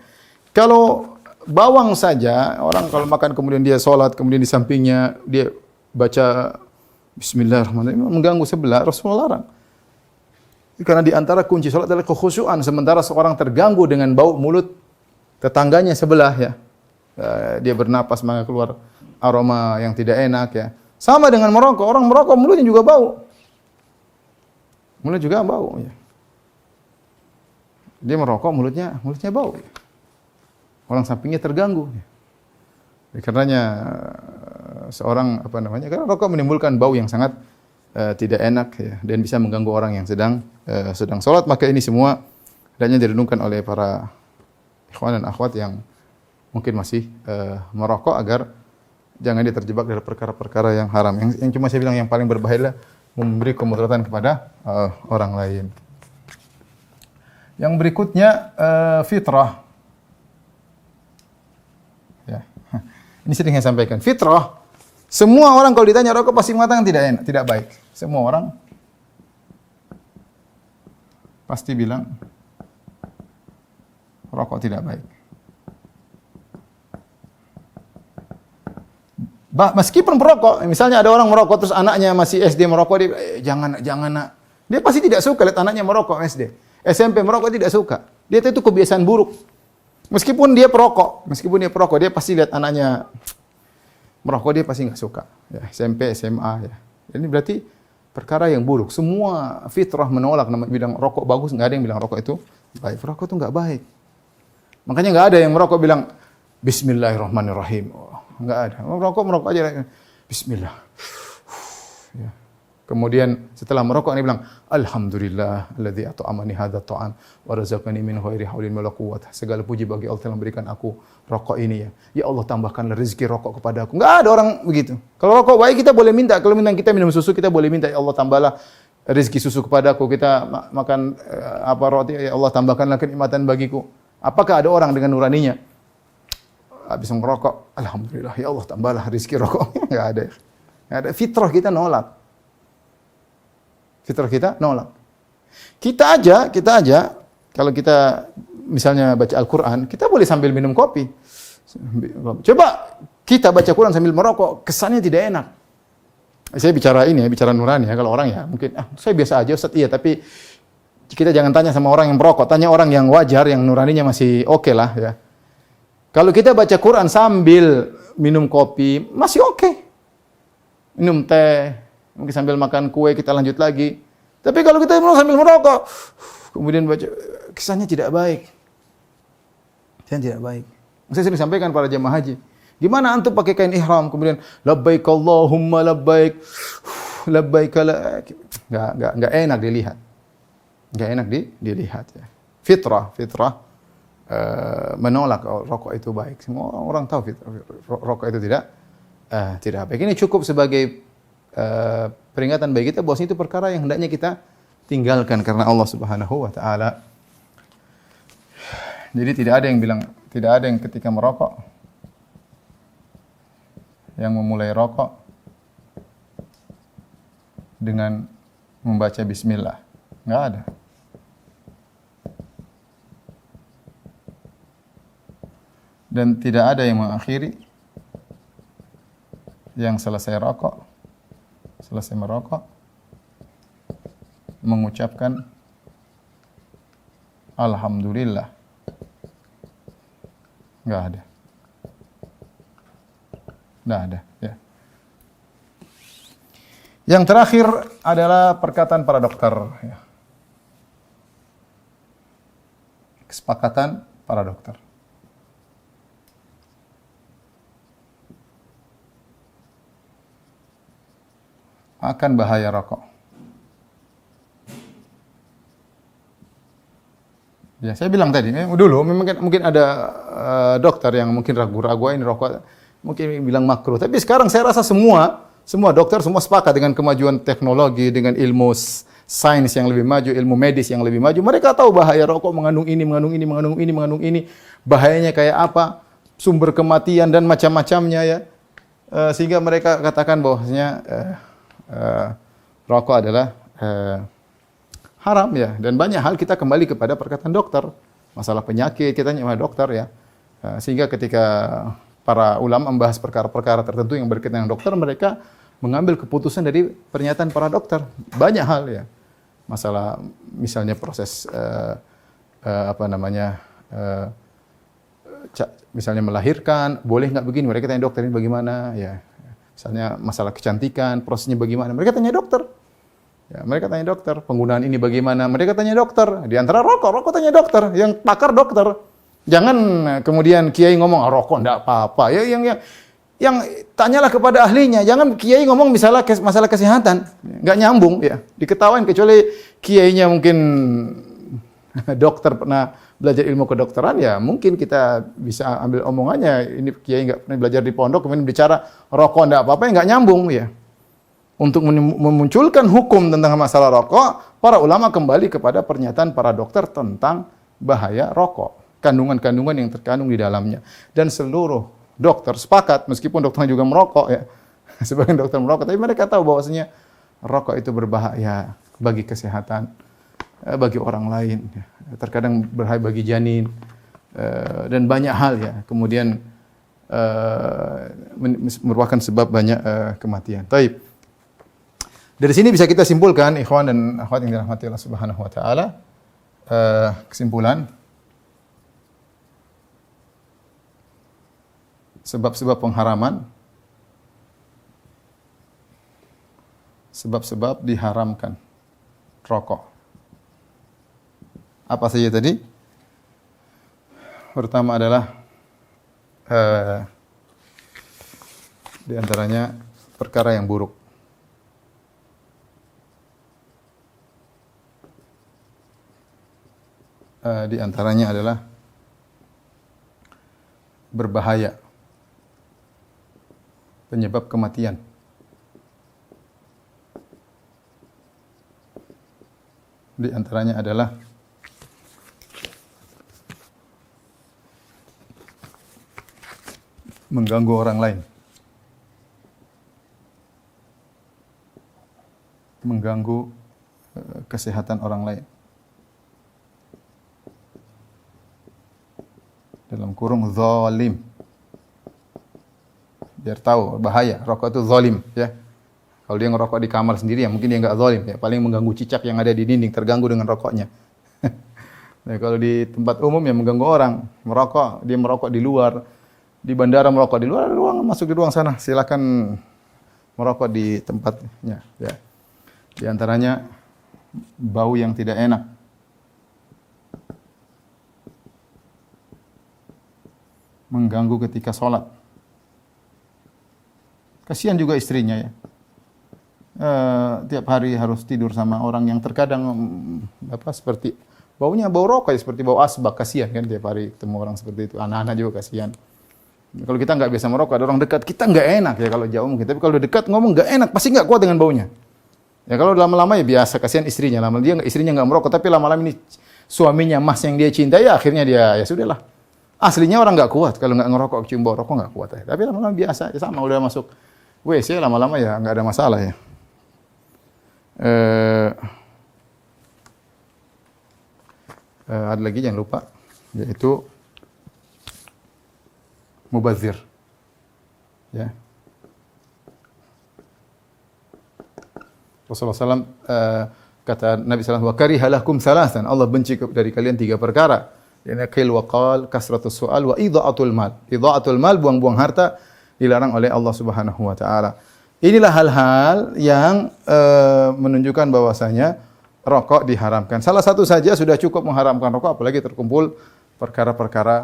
Kalau bawang saja, orang kalau makan kemudian dia salat, kemudian di sampingnya dia baca bismillahirrahmanirrahim, mengganggu sebelah, Rasulullah larang. Karena di antara kunci salat adalah kekhusyuan, sementara seorang terganggu dengan bau mulut tetangganya sebelah ya. Dia bernapas maka keluar aroma yang tidak enak ya. Sama dengan merokok, orang merokok mulutnya juga bau. Mulut juga bau ya. Dia merokok mulutnya bau. Ya. Orang sampingnya terganggu. Ya. Karenanya seorang karena rokok menimbulkan bau yang sangat tidak enak ya, dan bisa mengganggu orang yang sedang salat, maka ini semua hendaknya direnungkan oleh para ikhwan dan akhwat yang mungkin masih merokok agar jangan dia terjebak dari perkara-perkara yang haram. Yang cuma saya bilang yang paling berbahaya adalah memberi kemudaratan kepada orang lain. Yang berikutnya fitrah. Ya. Ini sering saya sampaikan. Fitrah, semua orang kalau ditanya rokok pasti mengatakan tidak enak, tidak baik. Semua orang pasti bilang rokok tidak baik. Meskipun perokok, misalnya ada orang merokok terus anaknya masih SD merokok, dia jangan nak. Dia pasti tidak suka lihat anaknya merokok SD. SMP merokok tidak suka. Dia itu kebiasaan buruk. Meskipun dia perokok, dia pasti lihat anaknya merokok, dia pasti nggak suka. Ya, SMP, SMA ya. Ini berarti perkara yang buruk. Semua fitrah menolak, bilang rokok bagus, nggak ada yang bilang rokok itu baik. Rokok itu nggak baik. Makanya nggak ada yang merokok bilang Bismillahirrahmanirrahim. Enggak ada. Merokok aja. Bismillah. Ya. Kemudian setelah merokok dia bilang, Alhamdulillah alladzi at'amani hadzal ta'am wa razaqani min ghairi haulin wala quwwah. Segala puji bagi Allah yang memberikan aku rokok ini ya. Ya Allah, tambahkanlah rezeki rokok kepada aku. Enggak ada orang begitu. Kalau rokok baik kita boleh minta. Kalau kita minum susu kita boleh minta, ya Allah tambahlah rezeki susu kepada aku. Kita makan roti, ya Allah tambahkanlah kenikmatan bagiku. Apakah ada orang dengan nuraninya habis merokok, alhamdulillah, ya Allah tambahlah rezeki rokoknya? Enggak ada. Enggak ada. Fitrah kita nolak. Kita aja kalau kita misalnya baca Al-Qur'an, kita boleh sambil minum kopi. Coba kita baca Quran sambil merokok, kesannya tidak enak. Saya bicara nurani ya. Kalau orang ya mungkin saya biasa aja Ustaz, iya, tapi kita jangan tanya sama orang yang merokok, tanya orang yang wajar, yang nuraninya masih oke lah ya. Kalau kita baca Quran sambil minum kopi, masih oke. Minum teh, mungkin sambil makan kue, kita lanjut lagi. Tapi kalau kita sambil merokok, kemudian baca, kesannya tidak baik. Saya sering sampaikan para jemaah haji. Gimana antum pakai kain ihram, kemudian labbaik Allahumma labbaik, labbaik la, enggak enak dilihat. Enggak enak dilihat ya. Fitrah menolak rokok itu baik. Semua orang tahu rokok itu tidak baik. Ini cukup sebagai peringatan bagi kita bahwa itu perkara yang hendaknya kita tinggalkan karena Allah Subhanahu wa taala. Jadi tidak ada yang ketika merokok, yang memulai rokok dengan membaca bismillah. Enggak ada. Dan tidak ada yang mengakhiri yang selesai merokok mengucapkan alhamdulillah. Enggak ada. Enggak ada, ya. Yang terakhir adalah perkataan para dokter, ya. Kesepakatan para dokter. Akan bahaya rokok. Ya, saya bilang tadi, dulu mungkin ada dokter yang mungkin ragu-ragu ini rokok, mungkin bilang makruh. Tapi sekarang saya rasa semua dokter semua sepakat dengan kemajuan teknologi, dengan ilmu sains yang lebih maju, ilmu medis yang lebih maju. Mereka tahu bahaya rokok mengandung ini, bahayanya kayak apa, sumber kematian dan macam-macamnya, ya. Sehingga mereka katakan bahwasanya rokok adalah haram, ya. Dan banyak hal kita kembali kepada perkataan dokter. Masalah penyakit kita tanya sama dokter, ya. Sehingga ketika para ulama membahas perkara-perkara tertentu yang berkaitan dengan dokter, mereka mengambil keputusan dari pernyataan para dokter. Banyak hal, ya. Masalah misalnya proses misalnya melahirkan, boleh nggak begini? Mereka tanya dokter ini bagaimana, ya. Misalnya masalah kecantikan, prosesnya bagaimana? Mereka tanya dokter. Ya, mereka tanya dokter. Penggunaan ini bagaimana? Mereka tanya dokter. Di antara rokok tanya dokter. Yang pakar dokter. Jangan kemudian kiai ngomong rokok enggak apa-apa. Ya, yang tanyalah kepada ahlinya. Jangan kiai ngomong misalnya masalah kesehatan, enggak nyambung, ya. Diketawain, kecuali kiainya mungkin dokter, pernah belajar ilmu kedokteran, ya mungkin kita bisa ambil omongannya. Ini kiai enggak pernah belajar di pondok, kemudian bicara rokok enggak apa-apa, enggak nyambung, ya. Untuk memunculkan hukum tentang masalah rokok, para ulama kembali kepada pernyataan para dokter tentang bahaya rokok, kandungan-kandungan yang terkandung di dalamnya. Dan seluruh dokter sepakat, meskipun dokternya juga merokok, ya. Sebagian dokter merokok, tapi mereka tahu bahwasanya rokok itu berbahaya bagi kesehatan, bagi orang lain, ya. Terkadang berbahaya bagi janin, dan banyak hal, ya. Kemudian merupakan sebab banyak kematian. Taib. Dari sini bisa kita simpulkan, ikhwan dan akhwat yang dirahmati Allah Subhanahu wa taala, kesimpulan sebab-sebab pengharaman, sebab-sebab diharamkan rokok. Apa saja tadi? Pertama adalah di antaranya perkara yang buruk. Di antaranya adalah berbahaya, penyebab kematian. Di antaranya adalah mengganggu orang lain, mengganggu kesehatan orang lain. Dalam kurung zalim. Biar tahu bahaya, rokok itu zalim, ya. Kalau dia ngerokok di kamar sendiri, ya mungkin dia enggak zalim, ya. Paling mengganggu cicak yang ada di dinding, terganggu dengan rokoknya. Nah, kalau di tempat umum yang mengganggu orang, dia merokok di luar, di bandara merokok di luar, masuk di ruang sana, silakan merokok di tempatnya, ya. Di antaranya bau yang tidak enak. Mengganggu ketika sholat. Kasihan juga istrinya, ya. Tiap hari harus tidur sama orang yang terkadang seperti baunya bau rokok, ya, seperti bau asbak. Kasihan kan tiap hari ketemu orang seperti itu. Anak-anak juga kasihan. Kalau kita nggak biasa merokok, ada orang dekat, kita nggak enak, ya, kalau jauh mungkin. Tapi kalau dekat ngomong nggak enak, pasti nggak kuat dengan baunya. Ya kalau lama-lama ya biasa, kasihan istrinya. Istrinya nggak merokok, tapi lama-lama ini suaminya, mas yang dia cintai, ya akhirnya dia, ya sudahlah. Aslinya orang nggak kuat kalau nggak ngerokok, cium bau rokok nggak kuat, ya. Tapi lama-lama biasa, ya sama, udah masuk WC lama-lama ya nggak ada masalah, ya. Eh, ada lagi jangan lupa, yaitu mubazir. Ya. Rasulullah SAW kata Nabi SAW, wa karihalakum salasan, Allah benci dari kalian 3 perkara. Yana qil wa qal, kasratus su'al, wa idha'atul mal. Idha'atul mal, buang-buang harta, dilarang oleh Allah Subhanahu wa taala. Inilah hal-hal yang menunjukkan bahwasanya rokok diharamkan. Salah satu saja sudah cukup mengharamkan rokok, apalagi terkumpul perkara-perkara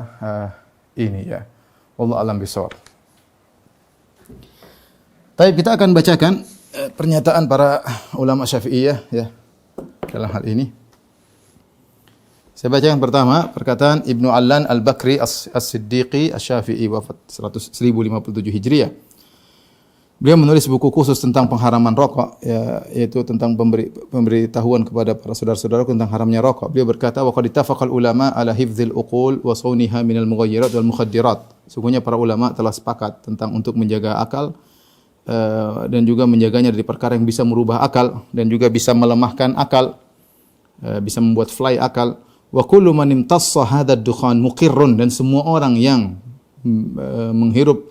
ini ya. Wallahu a'lam bishawab. Baik, kita akan bacakan pernyataan para ulama Syafi'iyah ya dalam hal ini. Saya bacakan pertama perkataan Ibnu Allan Al-Bakri As-Siddiqi Asy-Syafi'i wafat 1057 Hijriah. Beliau menulis buku khusus tentang pengharaman rokok, ya, yaitu tentang pemberitahuan kepada para saudara-saudara tentang haramnya rokok. Beliau berkata, wa qad ittafaqal ulama ala hifdzil uqul wa sauniha minal mughayyirat wal mukhaddirat. Sungguhnya para ulama telah sepakat tentang untuk menjaga akal dan juga menjaganya dari perkara yang bisa merubah akal dan juga bisa melemahkan akal, bisa membuat fly akal. Wa kullu man imtassa hadzal dukhan muqirrun, dan semua orang yang menghirup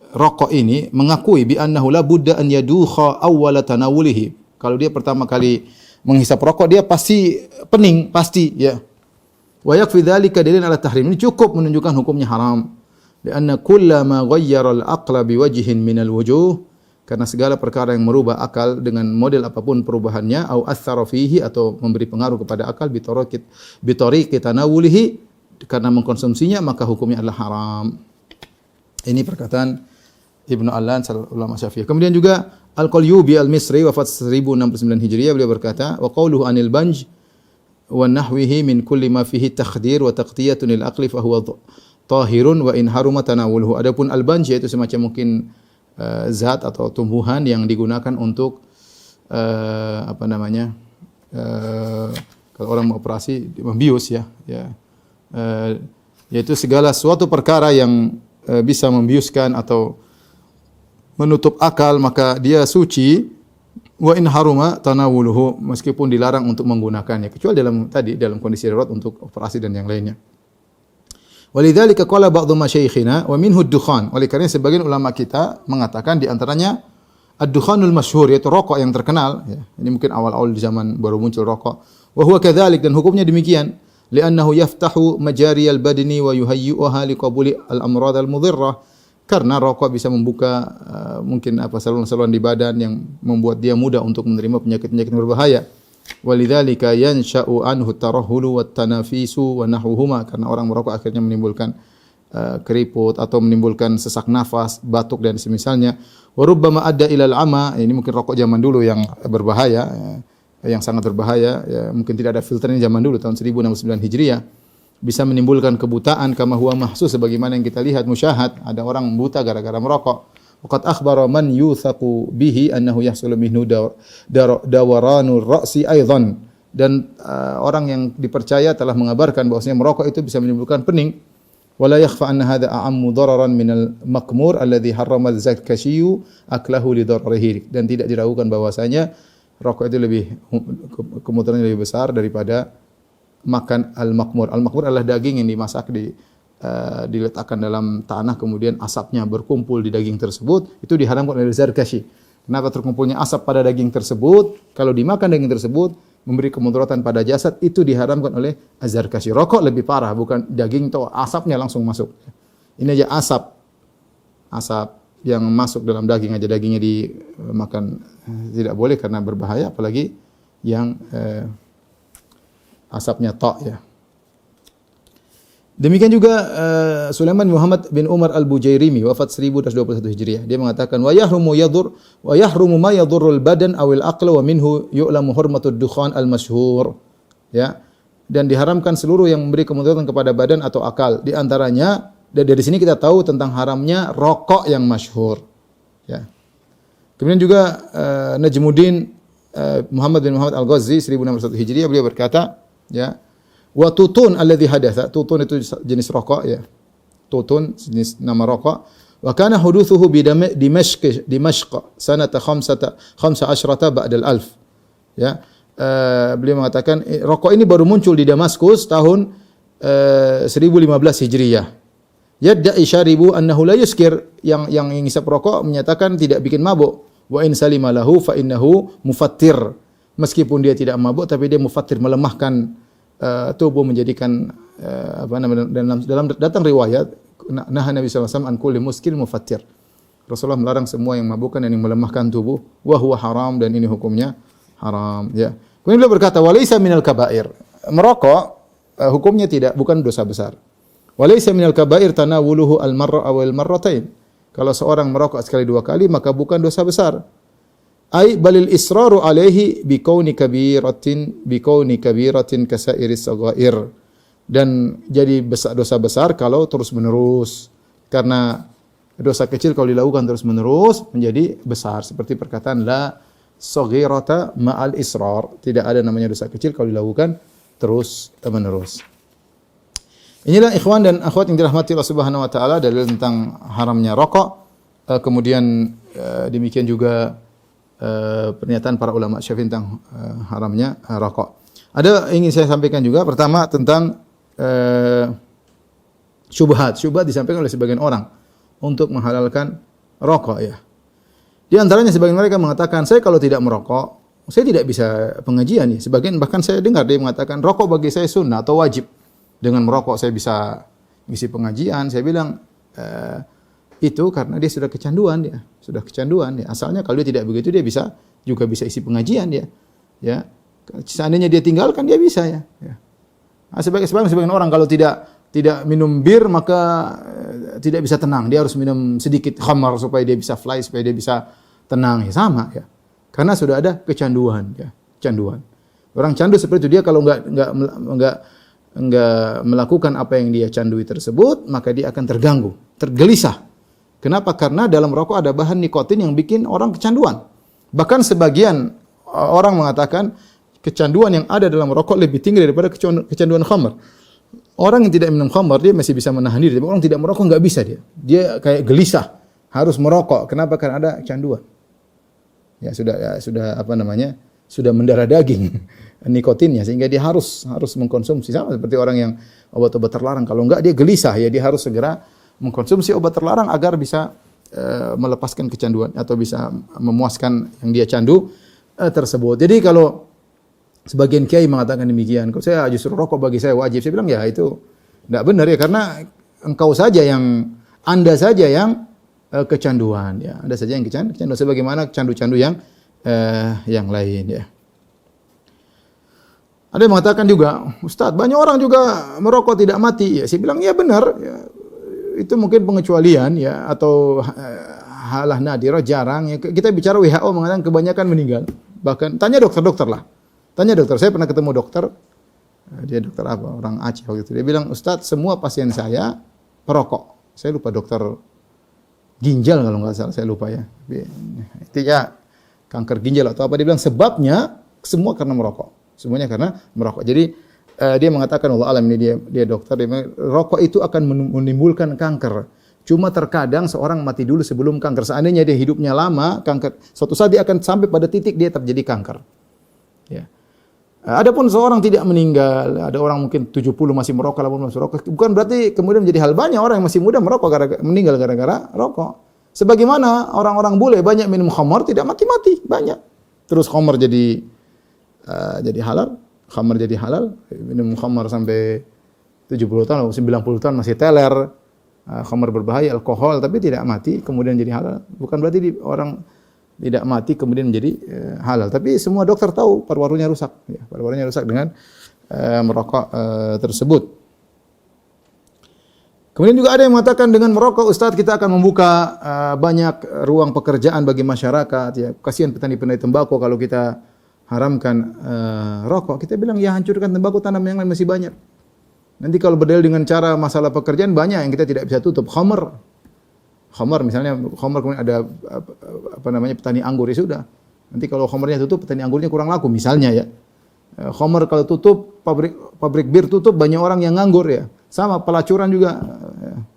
rokok ini mengakui bi annahu la budda an yadukha awwala tanawulihi. Kalau dia pertama kali menghisap rokok dia pasti pening, pasti ya. Wa yakfi dzalika dalil ala tahrim. Ini cukup menunjukkan hukumnya haram. Karena kullama ghayyara al-aqla biwajhin min al-wujuh, karena segala perkara yang merubah akal dengan model apapun perubahannya, au athara fihi, atau memberi pengaruh kepada akal bitariqi tanawulihi, karena mengkonsumsinya, maka hukumnya adalah haram. Ini perkataan Ibnu Allan, ulama Syafi'iyah. Kemudian juga Al-Qalyubi Al-Misri wafat 1069 Hijriah, beliau berkata, wa qawluhu anil banj wa nahwihi min kulli ma fihi takhdir wa taqtiyatun lil aqli fa huwa tahirun wa in haruma tanawuluhu. Adapun al-banj yaitu semacam mungkin zat atau tumbuhan yang digunakan untuk kalau orang mau operasi membius ya, yaitu segala suatu perkara yang bisa membiuskan atau menutup akal, maka dia suci. Wa in haruma tanawuluhu, meskipun dilarang untuk menggunakannya, kecuali dalam kondisi darurat untuk operasi dan yang lainnya. Walidzalika qala ba'dhu masyayikhina wa minhu ad-dukhan. Oleh karena sebagian ulama kita mengatakan di antaranya ad-dukhanul masyhur, yaitu rokok yang terkenal ya. Ini mungkin awal-awal di zaman baru muncul rokok. Wa huwa kadzalik, dan hukumnya demikian. Li'annahu yaftahu majariyal badni wa yuhayyuha liqabuli al-amrad al-mudhirrah. Karena rokok bisa membuka mungkin saluran-saluran di badan yang membuat dia mudah untuk menerima penyakit-penyakit yang berbahaya. Walidzalika yansha'u anhu tarahhulu wat tanafisu wa nahwuhuma, karena orang merokok akhirnya menimbulkan keriput atau menimbulkan sesak nafas, batuk dan semisalnya. Wa rubbama adda ilal ama, ini mungkin rokok zaman dulu yang berbahaya, yang sangat berbahaya, ya, mungkin tidak ada filternya zaman dulu tahun 1069 Hijriah. Bisa menimbulkan kebutaan kama huwa mahsus, sebagaimana yang kita lihat musyahad, ada orang buta gara-gara merokok. Waqad akhbara man yuthaqu bihi annahu yahsulu minhu dawaranur ra'si aidan, dan orang yang dipercaya telah mengabarkan bahwasanya merokok itu bisa menimbulkan pening. Wala yakhfa anna hadha a'ammu dararan minal makmur alladhi harrama az-zakashiyyu aklahu li dararihi, dan tidak diragukan bahwasanya rokok itu lebih kemudarannya lebih besar daripada makan al-makmur. Al-makmur adalah daging yang dimasak diletakkan dalam tanah, kemudian asapnya berkumpul di daging tersebut, itu diharamkan oleh Zarkashi. Kenapa terkumpulnya asap pada daging tersebut? Kalau dimakan daging tersebut memberi kemudaratan pada jasad, itu diharamkan oleh Az-Zarkashi. Rokok lebih parah, bukan daging atau asapnya langsung masuk. Ini aja asap yang masuk dalam daging aja, dagingnya dimakan tidak boleh karena berbahaya, apalagi yang asapnya ya. Demikian juga Sulaiman Muhammad bin Umar Al-Bujairimi wafat 1121 Hijriah. Dia mengatakan wa yahrumu ma yadurrul badan awil aqla wa minhu yu'lamu hurmatud dukhan al-masyhur. Ya. Dan diharamkan seluruh yang memberi kemudaratan kepada badan atau akal. Di antaranya dari sini kita tahu tentang haramnya rokok yang masyhur. Ya. Kemudian juga Najmuddin Muhammad bin Muhammad Al-Ghazi 1601 Hijriah, beliau berkata, ya, wa tutun alladhi hadatha, tutun itu jenis rokok ya, tutun jenis nama rokok. Wa kana huduthuhu bi Dimashq sanata 15 ba'da al-alf. Ya. Beliau mengatakan rokok ini baru muncul di Damaskus tahun 1015 Hijriyah. Yadda'i syaribu annahu la yuskir, yang ngisap rokok menyatakan tidak bikin mabuk. Wa in salima lahu fa innahu mufattir. Meskipun dia tidak mabuk tapi dia mufattir, melemahkan tubuh, menjadikan dalam datang riwayat nah Nabi sallallahu alaihi wasallam an kulli muskil mufattir. Rasulullah melarang semua yang mabukkan dan yang melemahkan tubuh, wa huwa haram, dan ini hukumnya haram, ya. Kemudian beliau berkata walaysa minal kabair. Merokok hukumnya bukan dosa besar. Walaysa minal kabair tanawuluhu al-marra aw al-marratain. Kalau seorang merokok sekali 2 kali maka bukan dosa besar. Ai balil israru alaihi bikauni kabiratin kasairis saghair. Dan jadi dosa besar kalau terus-menerus. Karena dosa kecil kalau dilakukan terus-menerus menjadi besar. Seperti perkataan la saghirata ma'al israr. Tidak ada namanya dosa kecil kalau dilakukan terus-menerus. Inilah ikhwan dan akhwat yang dirahmati Allah Subhanahu wa taala dalil tentang haramnya rokok. Kemudian demikian juga pernyataan para ulama Syafi'i tentang haramnya rokok. Ada ingin saya sampaikan juga, pertama tentang syubhat. Syubhat disampaikan oleh sebagian orang untuk menghalalkan rokok, ya. Di antaranya sebagian mereka mengatakan, saya kalau tidak merokok, saya tidak bisa pengajian, ya. Sebagian bahkan saya dengar dia mengatakan rokok bagi saya sunnah atau wajib. Dengan merokok saya bisa ngisi pengajian. Saya bilang itu karena dia sudah kecanduan, ya. Sudah kecanduan, ya. Asalnya kalau dia tidak begitu dia bisa isi pengajian, ya. Ya. Seandainya dia tinggalkan dia bisa, ya. Ya. Nah, sebagian orang kalau tidak minum bir maka tidak bisa tenang. Dia harus minum sedikit khamar supaya dia bisa fly, supaya dia bisa tenang. Ya, sama, ya. Karena sudah ada kecanduan, ya. Kecanduan. Orang candu seperti itu, dia kalau enggak melakukan apa yang dia candui tersebut, maka dia akan terganggu, tergelisah. Kenapa? Karena dalam rokok ada bahan nikotin yang bikin orang kecanduan. Bahkan sebagian orang mengatakan kecanduan yang ada dalam rokok lebih tinggi daripada kecanduan khamar. Orang yang tidak minum khamar dia masih bisa menahan diri, tapi orang tidak merokok enggak bisa dia. Dia kayak gelisah, harus merokok. Kenapa? Karena ada kecanduan. Sudah mendarah daging nikotinnya sehingga dia harus mengkonsumsi, sama seperti orang yang obat-obat terlarang. Kalau enggak dia gelisah, ya dia harus segera mengkonsumsi obat terlarang agar bisa melepaskan kecanduan atau bisa memuaskan yang dia candu tersebut. Jadi kalau sebagian kiai mengatakan demikian, kok saya justru rokok bagi saya wajib, saya bilang ya itu enggak benar, ya, karena Anda saja yang kecanduan, ya. Anda saja yang kecanduan sebagaimana candu-candu yang lain, ya. Ada yang mengatakan juga, Ustaz, banyak orang juga merokok tidak mati. Ya, saya bilang, ya benar. Ya, itu mungkin pengecualian, ya, atau halah nadirah, jarang. Ya, kita bicara WHO mengatakan kebanyakan meninggal. Bahkan tanya dokter-dokter lah. Tanya dokter. Saya pernah ketemu dokter. Dia dokter apa? Orang Aceh waktu itu. Dia bilang, Ustaz, semua pasien saya perokok. Saya lupa, dokter ginjal kalau nggak salah. Saya lupa, ya. Itu ya kanker ginjal atau apa. Dia bilang sebabnya semua karena merokok. Semuanya karena merokok. Jadi dia mengatakan, Allah alam, ini dia dokter, dia bilang, rokok itu akan menimbulkan kanker. Cuma terkadang seorang mati dulu sebelum kanker. Seandainya dia hidupnya lama, kanker suatu saat dia akan sampai pada titik dia terjadi kanker. Ya. Adapun seorang tidak meninggal, ada orang mungkin 70 masih merokok, 80 masih merokok, bukan berarti kemudian menjadi hal banyak orang yang masih muda merokok meninggal gara-gara rokok. Sebagaimana orang-orang bule banyak minum khamar tidak mati-mati, banyak. Terus khamar jadi halal, minum khamar sampai 70 tahun atau 90 tahun masih teler, khamar berbahaya, alkohol, tapi tidak mati, kemudian jadi halal. Bukan berarti orang tidak mati kemudian menjadi halal, tapi semua dokter tahu paru-parunya rusak, ya, paru-parunya rusak dengan merokok tersebut. Kemudian juga ada yang mengatakan dengan merokok, Ustaz, kita akan membuka banyak ruang pekerjaan bagi masyarakat, ya. Kasihan petani-petani tembakau kalau kita haramkan rokok. Kita bilang ya hancurkan tembakau, tanam yang lain masih banyak. Nanti kalau berdalil dengan cara masalah pekerjaan banyak yang kita tidak bisa tutup. Khamar misalnya, kemudian ada petani anggur, ya sudah. Nanti kalau khamarnya tutup, petani anggurnya kurang laku misalnya, ya. Khamar kalau tutup, pabrik bir tutup, banyak orang yang nganggur, ya. Sama pelacuran juga,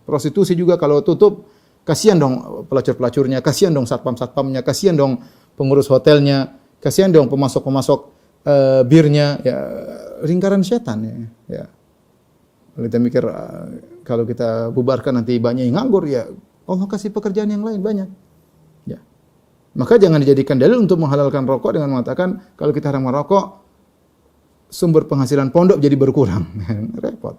prostitusi juga kalau tutup, kasihan dong pelacur-pelacurnya, kasihan dong satpam-satpamnya, kasihan dong pengurus hotelnya. Kasihan dong pemasok-pemasok birnya, ya lingkaran setan ya. Ya. Kalau kita mikir kalau kita bubarkan nanti banyak yang nganggur, ya Allah kasih pekerjaan yang lain banyak. Ya. Maka jangan dijadikan dalil untuk menghalalkan rokok dengan mengatakan kalau kita haram merokok sumber penghasilan pondok jadi berkurang. Repot.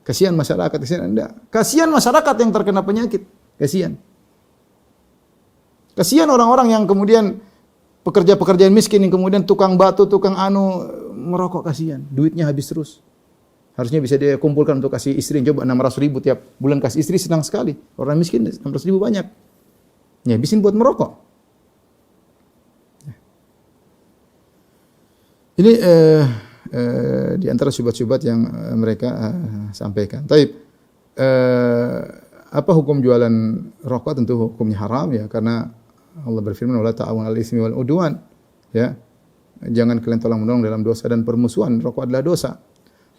Kasihan masyarakat, kasihan Anda. Kasihan masyarakat yang terkena penyakit. Kasihan. Kasihan orang-orang yang kemudian pekerja-pekerja miskin yang kemudian tukang batu, tukang merokok, kasihan. Duitnya habis terus. Harusnya bisa dia kumpulkan untuk kasih istri. Coba 600.000 tiap bulan kasih istri, senang sekali. Orang miskin 600.000 banyak. Ya, habisin buat merokok. Ini di antara syubhat-syubhat yang mereka sampaikan. Taib, apa hukum jualan rokok? Tentu hukumnya haram ya, karena Allah berfirman wala ta'awun 'alal itsmi wal 'udwan. Ya. Jangan kalian tolong-menolong dalam dosa dan permusuhan. Rokok adalah dosa.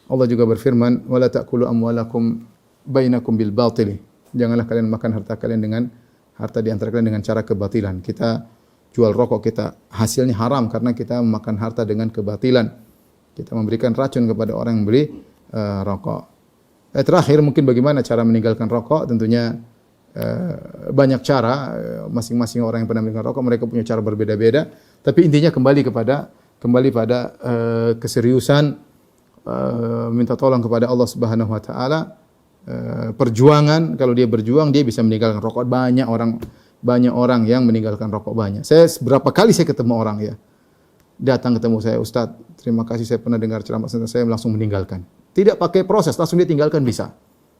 Allah juga berfirman wala ta'kulu amwalakum bainakum bil batil. Janganlah kalian makan harta kalian dengan harta di antara kalian dengan cara kebatilan. Kita jual rokok, kita hasilnya haram karena kita memakan harta dengan kebatilan. Kita memberikan racun kepada orang yang beli rokok. Terakhir mungkin bagaimana cara meninggalkan rokok? Tentunya banyak cara, masing-masing orang yang pernah meninggalkan rokok mereka punya cara berbeda-beda, tapi intinya kembali pada keseriusan, minta tolong kepada Allah Subhanahu wa taala, perjuangan. Kalau dia berjuang dia bisa meninggalkan rokok. Banyak orang yang meninggalkan rokok banyak. Berapa kali saya ketemu orang ya, datang ketemu saya, Ustaz, terima kasih saya pernah dengar ceramah saya langsung meninggalkan. Tidak pakai proses, langsung dia tinggalkan bisa.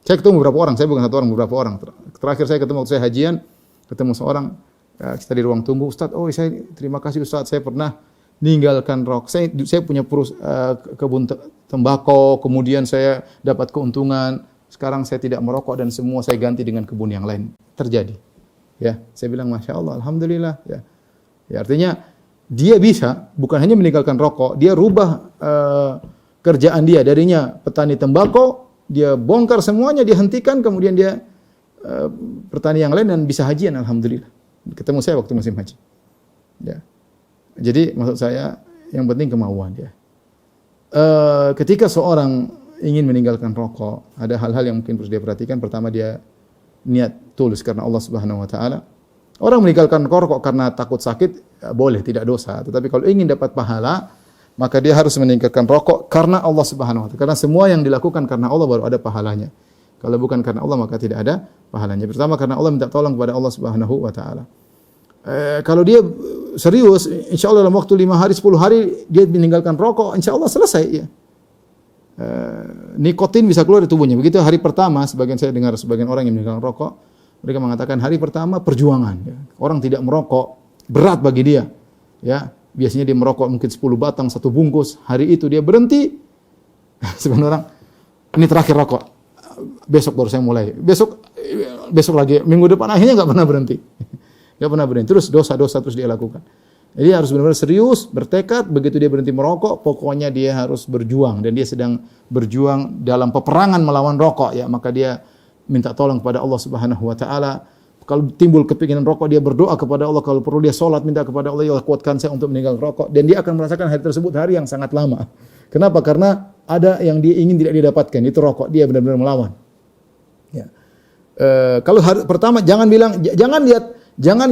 Saya ketemu beberapa orang, saya bukan satu orang, beberapa orang. Terakhir saya ketemu waktu saya hajian, ketemu seorang, kita di ruang tunggu, Ustaz, saya terima kasih Ustaz, saya pernah meninggalkan rokok. Saya punya kebun tembakau, kemudian saya dapat keuntungan. Sekarang saya tidak merokok dan semua saya ganti dengan kebun yang lain. Terjadi. Ya, saya bilang Masya Allah, Alhamdulillah. Ya, artinya dia bisa bukan hanya meninggalkan rokok, dia rubah kerjaan dia darinya petani tembakau. Dia bongkar semuanya, dia hentikan, kemudian dia bertani yang lain dan bisa hajian, alhamdulillah. Ketemu saya waktu musim haji. Ya. Jadi maksud saya yang penting kemauan dia. Ketika seorang ingin meninggalkan rokok, ada hal-hal yang mungkin harus dia perhatikan. Pertama, dia niat tulus karena Allah Subhanahu wa taala. Orang meninggalkan rokok karena takut sakit boleh, tidak dosa. Tetapi kalau ingin dapat pahala, maka dia harus meninggalkan rokok karena Allah Subhanahu wa taala. Karena semua yang dilakukan karena Allah baru ada pahalanya. Kalau bukan karena Allah maka tidak ada pahalanya. Pertama karena Allah minta tolong kepada Allah Subhanahu wa taala. Kalau dia serius, insya Allah dalam waktu 5 hari, 10 hari dia meninggalkan rokok, insya Allah selesai ya. Nikotin bisa keluar dari tubuhnya. Begitu hari pertama, saya dengar sebagian orang yang meninggalkan rokok, mereka mengatakan hari pertama perjuangan. Ya. Orang tidak merokok berat bagi dia. Ya. Biasanya dia merokok mungkin 10 batang, 1 bungkus. Hari itu dia berhenti. Sebenarnya orang, ini terakhir rokok. Besok baru saya mulai. Besok lagi. Minggu depan akhirnya nggak pernah berhenti. Nggak pernah berhenti. Terus dosa-dosa terus dia lakukan. Jadi harus benar-benar serius, bertekad. Begitu dia berhenti merokok, pokoknya dia harus berjuang. Dan dia sedang berjuang dalam peperangan melawan rokok. Ya, maka dia minta tolong kepada Allah Subhanahu wa taala. Kalau timbul kepinginan rokok, dia berdoa kepada Allah. Kalau perlu dia sholat, minta kepada Allah, ya Allah kuatkan saya untuk meninggalkan rokok. Dan dia akan merasakan hari tersebut hari yang sangat lama. Kenapa? Karena ada yang dia ingin tidak didapatkan, itu rokok. Dia benar-benar melawan. Ya. Kalau hari pertama, jangan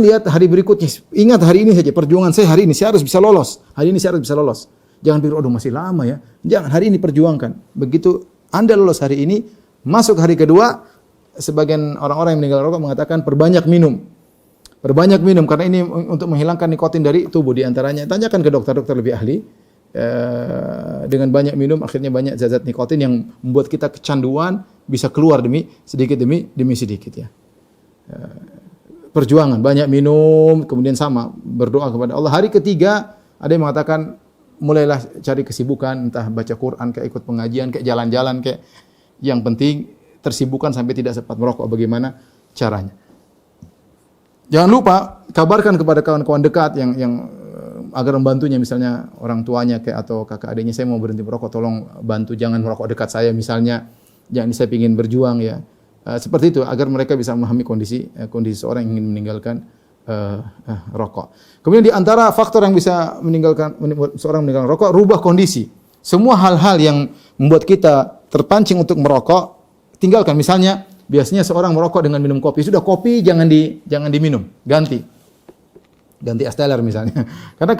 lihat hari berikutnya. Ingat hari ini saja, perjuangan saya hari ini, saya harus bisa lolos. Hari ini saya harus bisa lolos. Jangan pikir, aduh masih lama ya. Jangan, hari ini perjuangkan. Begitu Anda lolos hari ini, masuk hari kedua, sebagian orang-orang yang meninggal rokok mengatakan perbanyak minum. Perbanyak minum karena ini untuk menghilangkan nikotin dari tubuh di antaranya. Tanyakan ke dokter-dokter lebih ahli. Dengan banyak minum akhirnya banyak zat-zat nikotin yang membuat kita kecanduan bisa keluar demi sedikit ya. Perjuangan, banyak minum, kemudian sama berdoa kepada Allah. Hari ketiga ada yang mengatakan mulailah cari kesibukan, entah baca Quran, kayak ikut pengajian, kayak jalan-jalan, kayak yang penting tersibukkan sampai tidak sempat merokok. Bagaimana caranya? Jangan lupa kabarkan kepada kawan-kawan dekat yang agar membantunya, misalnya orang tuanya kayak atau kakak adiknya, saya mau berhenti merokok, tolong bantu jangan merokok dekat saya misalnya. Jangan, saya ingin berjuang ya. Seperti itu agar mereka bisa memahami kondisi seorang yang ingin meninggalkan rokok. Kemudian di antara faktor yang bisa membuat seorang meninggalkan rokok, rubah kondisi. Semua hal-hal yang membuat kita terpancing untuk merokok, tinggalkan. Misalnya, biasanya seorang merokok dengan minum kopi. Sudah kopi jangan diminum, ganti es teler misalnya. Karena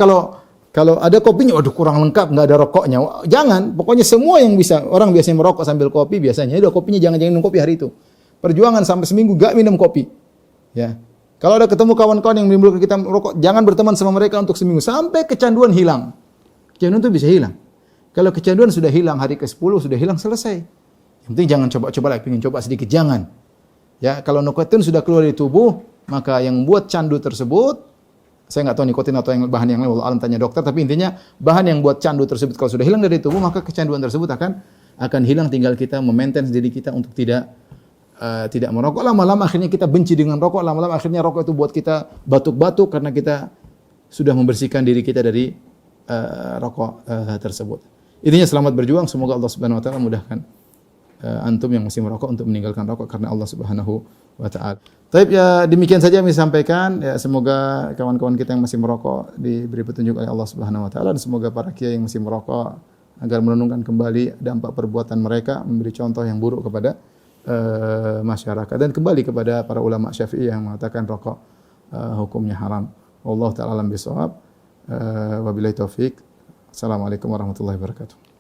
kalau ada kopinya, waduh kurang lengkap, nggak ada rokoknya. Jangan, pokoknya semua yang bisa. Orang biasanya merokok sambil kopi biasanya. Udah kopinya jangan minum kopi hari itu. Perjuangan sampai seminggu gak minum kopi. Ya. Kalau ada ketemu kawan-kawan yang menimbulkan kita merokok, jangan berteman sama mereka untuk seminggu sampai kecanduan hilang. Kecanduan itu bisa hilang. Kalau kecanduan sudah hilang hari ke-10 sudah hilang selesai. Yang penting jangan coba-coba lagi, pengen coba sedikit jangan. Ya, kalau nikotin sudah keluar dari tubuh, maka yang buat candu tersebut, saya nggak tahu nikotin atau yang bahan yang lain, wallahu alam tanya dokter, tapi intinya bahan yang buat candu tersebut kalau sudah hilang dari tubuh, maka kecanduan tersebut akan hilang, tinggal kita memaintain diri kita untuk tidak merokok. Lama-lama akhirnya kita benci dengan rokok, lama-lama akhirnya rokok itu buat kita batuk-batuk karena kita sudah membersihkan diri kita dari rokok tersebut. Intinya selamat berjuang, semoga Allah Subhanahu wa taala mudahkan antum yang masih merokok untuk meninggalkan rokok karena Allah Subhanahu wa taala. Baik, ya demikian saja yang saya sampaikan. Ya, semoga kawan-kawan kita yang masih merokok diberi petunjuk oleh Allah Subhanahu wa taala, dan semoga para kiai yang masih merokok agar merenungkan kembali dampak perbuatan mereka, memberi contoh yang buruk kepada masyarakat, dan kembali kepada para ulama Syafi'i yang mengatakan rokok hukumnya haram. Wallahu taala alam bisawab. Wabillahi taufik. Assalamualaikum warahmatullahi wabarakatuh.